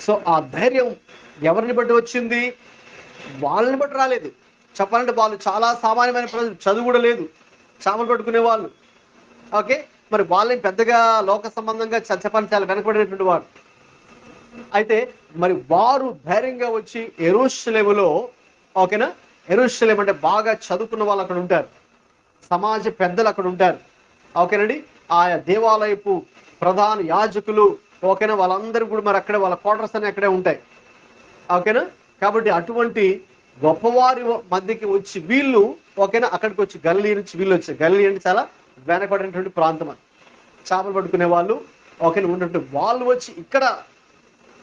సో ఆ ధైర్యం ఎవరిని బట్టి వచ్చింది? వాళ్ళని బట్టి రాలేదు. చెప్పాలంటే వాళ్ళు చాలా సామాన్యమైన ప్రజలు, చదువు కూడా లేదు, చామలు పట్టుకునే వాళ్ళు. ఓకే, మరి వాళ్ళని పెద్దగా లోక సంబంధంగా చెప్పాలని చాలా వెనకబడినటువంటి వారు. అయితే మరి వారు ధైర్యంగా వచ్చి యెరూషలేములో, ఓకేనా, యెరూషలేం అంటే బాగా చదువుకున్న వాళ్ళు అక్కడ ఉంటారు, సమాజ పెద్దలు అక్కడ ఉంటారు, ఓకేనండి, ఆయా దేవాలయపు ప్రధాన యాజకులు, ఓకేనా, వాళ్ళందరూ కూడా మరి అక్కడే వాళ్ళ క్వార్టర్స్ అన్ని అక్కడే ఉంటాయి. ఓకేనా, కాబట్టి అటువంటి గొప్పవారి మధ్యకి వచ్చి వీళ్ళు, ఓకేనా, అక్కడికి వచ్చి గలిలీ నుంచి వీళ్ళు వచ్చారు. గలిలీ అంటే చాలా వెనకబడినటువంటి ప్రాంతం, అని చేపలు పట్టుకునే వాళ్ళు, ఓకేనా, ఉన్నట్టు వాళ్ళు వచ్చి ఇక్కడ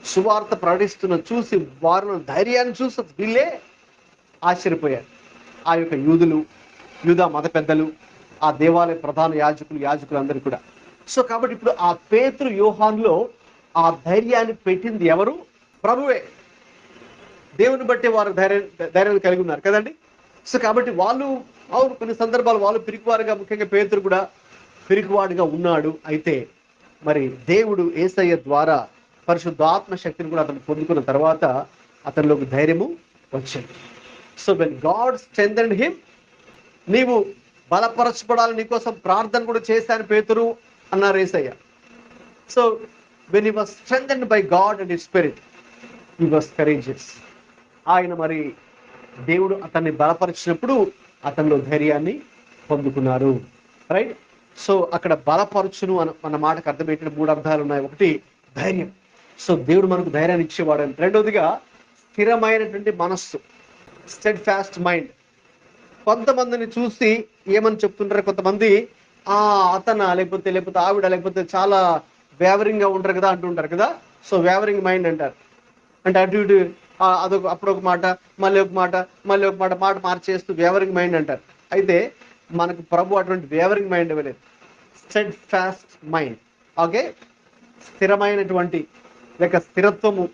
సువార్త ప్రకటిస్తున్న చూసి వారిలో ధైర్యాన్ని చూసి వీళ్ళే ఆశ్చర్యపోయారు. ఆ యొక్క యూదా మత పెద్దలు, ఆ దేవాలయ ప్రధాన యాజకులు అందరూ కూడా. సో కాబట్టి ఇప్పుడు ఆ పేతురు యోహానులో ఆ ధైర్యాన్ని పెట్టింది ఎవరు? ప్రభువే. దేవుని బట్టి వారు ధైర్యాన్ని కలిగి ఉన్నారు కదండి. సో కాబట్టి వాళ్ళు, అవును, కొన్ని సందర్భాలు వాళ్ళు పిరికివారుగా, ముఖ్యంగా పేతురు కూడా పిరికివాడుగా ఉన్నాడు. అయితే మరి దేవుడు యేసయ్య ద్వారా పరిశుద్ధాత్మ శక్తిని కూడా అతను పొందుకున్న తర్వాత అతనిలోకి ధైర్యము వచ్చింది. So when God strengthened him, నీవు బలపరచబడాలని నీకోసం ప్రార్థన కూడా చేశాను పేతురు అన్నారు యేసయ్య. So when he was strengthened by God and his spirit, he was courageous. ఆయన మరి దేవుడు అతన్ని బలపరిచినప్పుడు అతనిలో ధైర్యాన్ని పొందుకున్నారు. రైట్? సో అక్కడ బలపరచును అన్న మాటకు అర్థం ఏంటంటే 3 అర్థాలు ఉన్నాయి. ఒకటి ధైర్యం. సో దేవుడు మనకు ధైర్యాన్ని ఇచ్చేవాడు. రెండవదిగా స్థిరమైనటువంటి మనస్సు, స్టెడ్ ఫాస్ట్ మైండ్. కొంతమందిని చూసి ఏమని చెప్తుంటారు కొంతమంది, అతన లేకపోతే ఆవిడ లేకపోతే చాలా వేవరింగ్ గా ఉంటారు కదా అంటుంటారు కదా. సో వేవరింగ్ మైండ్ అంటారు. అంటే అటు ఇటు అదొక అప్పుడు ఒక మాట, మళ్ళీ ఒక మాట, మళ్ళీ ఒక మాట, మాట మార్చేస్తూ వేవరింగ్ మైండ్ అంటారు. అయితే మనకు ప్రభు అటువంటి వేవరింగ్ మైండ్ ఇవ్వలేదు. స్టెడ్ ఫాస్ట్ మైండ్. ఓకే, స్థిరమైనటువంటి లేక స్థిరత్వము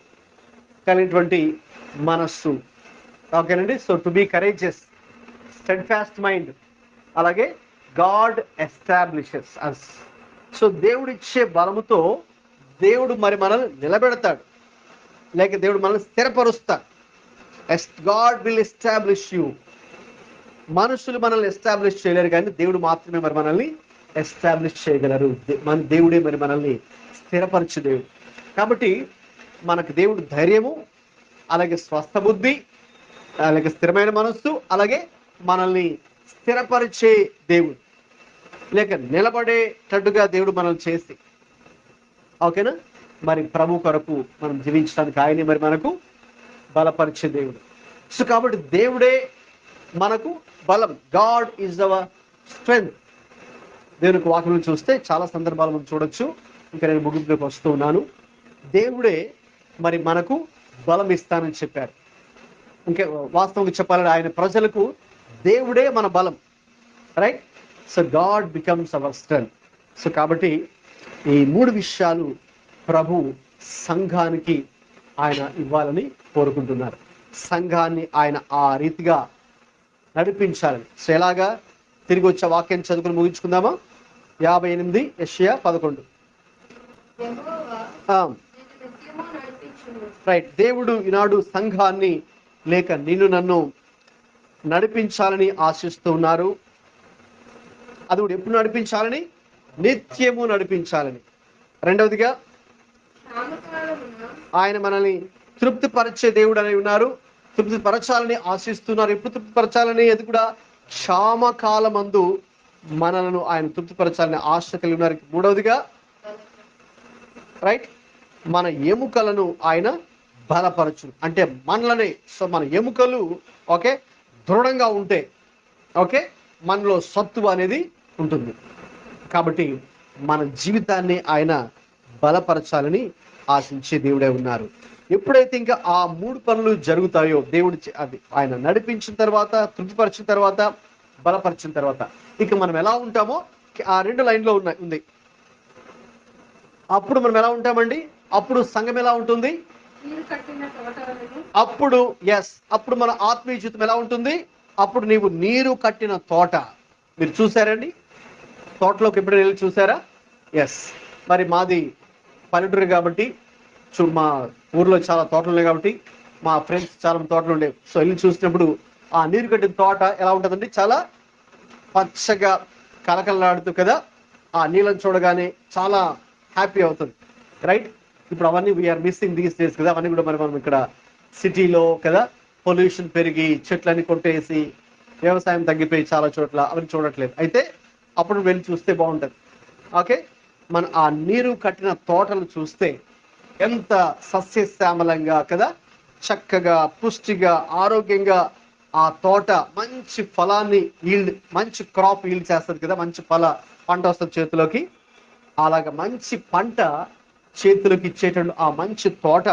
కలిగినటువంటి మనస్సు. ఓకేనండి. So to be courageous, steadfast mind. అలాగే గాడ్ ఎస్టాబ్లిషెస్ అస్. సో దేవుడిచ్చే బలముతో దేవుడు మరి మనల్ని నిలబెడతాడు, లేక దేవుడు మనల్ని స్థిరపరుస్తాడు. God will establish you. మనుషులు మనల్ని ఎస్టాబ్లిష్ చేయలేరు, కానీ దేవుడు మాత్రమే మరి మనల్ని ఎస్టాబ్లిష్ చేయగలరు. మన దేవుడే మరి మనల్ని స్థిరపరచు దేవుడు. కాబట్టి మనకు దేవుడు ధైర్యము, అలాగే స్వస్థ బుద్ధి, అలాగే స్థిరమైన మనస్సు, అలాగే మనల్ని స్థిరపరిచే దేవుడు, లేక నిలబడేటట్టుగా దేవుడు మనల్ని చేసి, ఓకేనా, మరి ప్రభు కొరకు మనం జీవించడానికి ఆయనే మరి మనకు బలపరిచే దేవుడు. సో కాబట్టి దేవుడే మనకు బలం. God is our strength. దేవునికి వాక్యం చూస్తే చాలా సందర్భాలు మనం చూడొచ్చు. ఇంకా నేను ముగింపులోకి వస్తూ ఉన్నాను. దేవుడే మరి మనకు బలం ఇస్తానని చెప్పారు. ఇంకా వాస్తవంగా చెప్పాలంటే ఆయన ప్రజలకు దేవుడే మన బలం, right. So God becomes hour strength. So కాబట్టి ఈ 3 విషయాలు ప్రభు సంఘానికి ఆయన ఇవ్వాలని కోరుకుంటున్నారు. సంఘాన్ని ఆయన ఆ రీతిగా నడిపించాలని. సో ఎలాగా? తిరిగి వచ్చే వాక్యం చదువుకుని ముగించుకుందామా? 58 యెషయా 11. రైట్. దేవుడు ఈనాడు సంఘాన్ని లేక నిన్ను నన్ను నడిపించాలని ఆశిస్తూ ఉన్నారు. అది కూడా ఎప్పుడు నడిపించాలని? నిత్యము నడిపించాలని. రెండవదిగా ఆయన మనల్ని తృప్తిపరిచే దేవుడు అని ఉన్నారు. తృప్తిపరచాలని ఆశిస్తున్నారు. ఎప్పుడు తృప్తిపరచాలని? అది కూడా క్షామకాలమందు మనలను ఆయన తృప్తిపరచాలని ఆశ కలిగి ఉన్నారు. మూడవదిగా రైట్, మన ఎముకలను ఆయన బలపరచును. అంటే మనలనే, సో మన ఎముకలు ఓకే దృఢంగా ఉంటే ఓకే మనలో సత్తువ అనేది ఉంటుంది. కాబట్టి మన జీవితాన్ని ఆయన బలపరచాలని ఆశించే దేవుడే ఉన్నారు. ఎప్పుడైతే ఇంకా ఆ 3 పనులు జరుగుతాయో, దేవుడు అది ఆయన నడిపించిన తర్వాత, తృప్తిపరిచిన తర్వాత, బలపరిచిన తర్వాత, ఇక మనం ఎలా ఉంటామో ఆ 2 లైన్లో ఉంది. అప్పుడు మనం ఎలా ఉంటామండి? అప్పుడు సంఘం ఎలా ఉంటుంది? అప్పుడు అప్పుడు మన ఆత్మీయ జీవితం ఎలా ఉంటుంది? అప్పుడు నీవు నీరు కట్టిన తోట. మీరు చూసారండి తోటలోకి ఎప్పుడు వెళ్ళి చూసారా? మరి మాది పల్లెటూరు కాబట్టి మా ఊర్లో చాలా తోటలు ఉన్నాయి కాబట్టి మా ఫ్రెండ్స్ చాలా తోటలు ఉండేవి. సో వెళ్ళి చూసినప్పుడు ఆ నీరు కట్టిన తోట ఎలా ఉంటుందండి? చాలా పచ్చగా కలకలలాడుతూ కదా, ఆ నీళ్ళని చూడగానే చాలా హ్యాపీ అవుతుంది, రైట్. ఇప్పుడు అవన్నీ వీఆర్ మిస్సింగ్ దీస్ డేస్ కదా. అవన్నీ కూడా మనం ఇక్కడ సిటీలో కదా పొల్యూషన్ పెరిగి చెట్లన్నీ కొట్టేసి వ్యవసాయం తగ్గిపోయి చాలా చోట్ల అవన్నీ చూడట్లేదు. అయితే అప్పుడు వెళ్ళి చూస్తే బాగుంటుంది. ఓకే, మన ఆ నీరు కట్టిన తోటలు చూస్తే ఎంత సస్యశ్యామలంగా కదా, చక్కగా పుష్టిగా ఆరోగ్యంగా ఆ తోట మంచి ఫలాన్ని మంచి క్రాప్ ఈల్డ్ చేస్తుంది కదా, మంచి పంట వస్తుంది చేతిలోకి. అలాగ మంచి పంట చేతులకు ఇచ్చేటప్పుడు ఆ మంచి తోట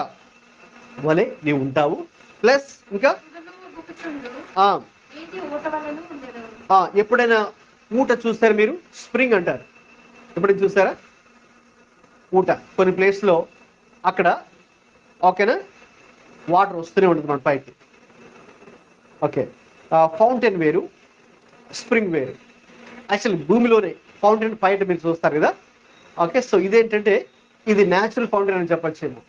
వలె నీవు ఉంటావు. ప్లస్ ఇంకా ఎప్పుడైనా ఊట చూసారా మీరు? స్ప్రింగ్ అంటారు. ఎప్పుడైనా చూసారా ఊట? కొన్ని ప్లేస్లో అక్కడ ఓకేనా వాటర్ వస్తూనే ఉంటుంది మన పైకి. ఓకే, ఫౌంటైన్ వేరు, స్ప్రింగ్ వేరు. యాక్చువల్లీ భూమిలోనే ఫౌంటైన్ పైట మీరు చూస్తారు కదా. ఓకే, సో ఇదేంటంటే ఇది న్యాచురల్ ఫౌంటైన్ అని చెప్పచ్చేమో.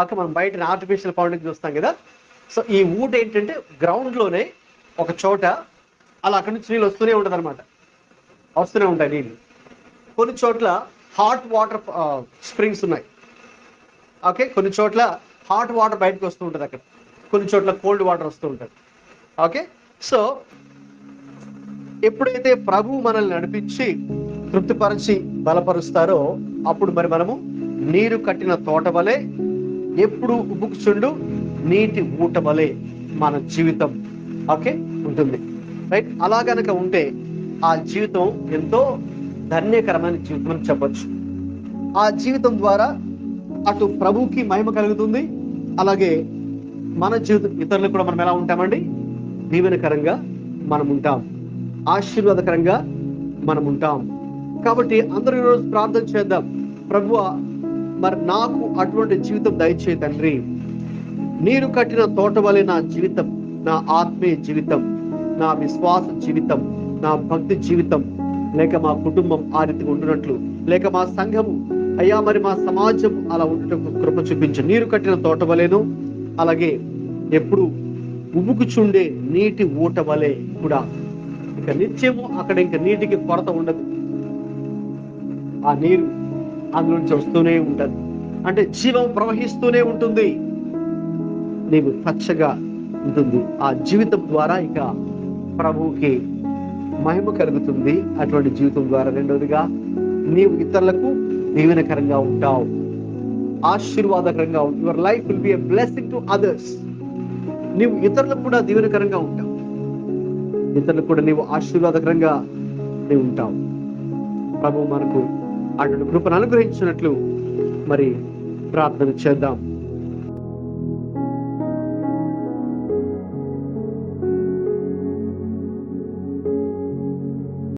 ఓకే, మనం బయట ఆర్టిఫిషియల్ ఫౌంటైన్ చూస్తాం కదా. సో ఈ ఊట ఏంటంటే గ్రౌండ్లోనే ఒక చోట అలా అక్కడి నుంచి నీళ్ళు వస్తూనే ఉంటుంది అనమాట, వస్తూనే ఉంటాయి నీళ్ళు. కొన్ని చోట్ల హాట్ వాటర్ స్ప్రింగ్స్ ఉన్నాయి. ఓకే, కొన్ని చోట్ల హాట్ వాటర్ బయటకు వస్తూ ఉంటుంది అక్కడ, కొన్ని చోట్ల కోల్డ్ వాటర్ వస్తూ ఉంటుంది. ఓకే, సో ఎప్పుడైతే ప్రభు మనల్ని నడిపించి తృప్తిపరిచి బలపరుస్తారో అప్పుడు మరి మనము నీరు కట్టిన తోట వలె, ఎప్పుడు ఉబుకుచుండు నీటి ఊట వలె మన జీవితం ఓకే ఉంటుంది, రైట్. అలా గనక ఉంటే ఆ జీవితం ఎంతో ధన్యకరమైన జీవితం అని చెప్పచ్చు. ఆ జీవితం ద్వారా అటు ప్రభువుకి మహిమ కలుగుతుంది, అలాగే మన జీవితం ఇతరులకు కూడా మనం ఎలా ఉంటామండి? దీవెనకరంగా మనం ఉంటాం, ఆశీర్వాదకరంగా మనం ఉంటాం. కాబట్టి అందరూ ఈరోజు ప్రార్థన చేద్దాం. ప్రభువా, మరి నాకు అటువంటి జీవితం దయచేయి తండ్రి. నీరు కట్టిన తోట వలె నా జీవితం, నా ఆత్మీయ జీవితం, నా విశ్వాస జీవితం, నా భక్తి జీవితం, లేక మా కుటుంబం ఆ రీతిగా ఉంటున్నట్లు, లేక మా సంఘము అయ్యా మరి మా సమాజం అలా ఉండటం కృప చూపించు. నీరు కట్టిన తోట వలెను, అలాగే ఎప్పుడు ఉబుకుచుండే నీటి ఊట వలె కూడా ఇక నిత్యము అక్కడ ఇంకా నీటికి కొరత ఉండదు. ఆ నీరు అందులో నుంచి వస్తూనే ఉంటుంది, అంటే జీవం ప్రవహిస్తూనే ఉంటుంది, నీవు పచ్చగా ఉంటుంది. ఆ జీవితం ద్వారా ఇక ప్రభువుకి మహిమ కలుగుతుంది. అటువంటి జీవితం ద్వారా రెండవదిగా నీవు ఇతరులకు దీవెనకరంగా ఉంటావు, ఆశీర్వాదకరంగా ఉంటావు. Your life will be a blessing to others. నీవు ఇతరులకు కూడా దీవెనకరంగా ఉంటావు, ఇతరులకు కూడా నీవు ఆశీర్వాదకరంగా నీవు ఉంటావు. ప్రభు మనకు అటువంటి కృపను అనుగ్రహించినట్లు మరి ప్రార్థన చేద్దాం.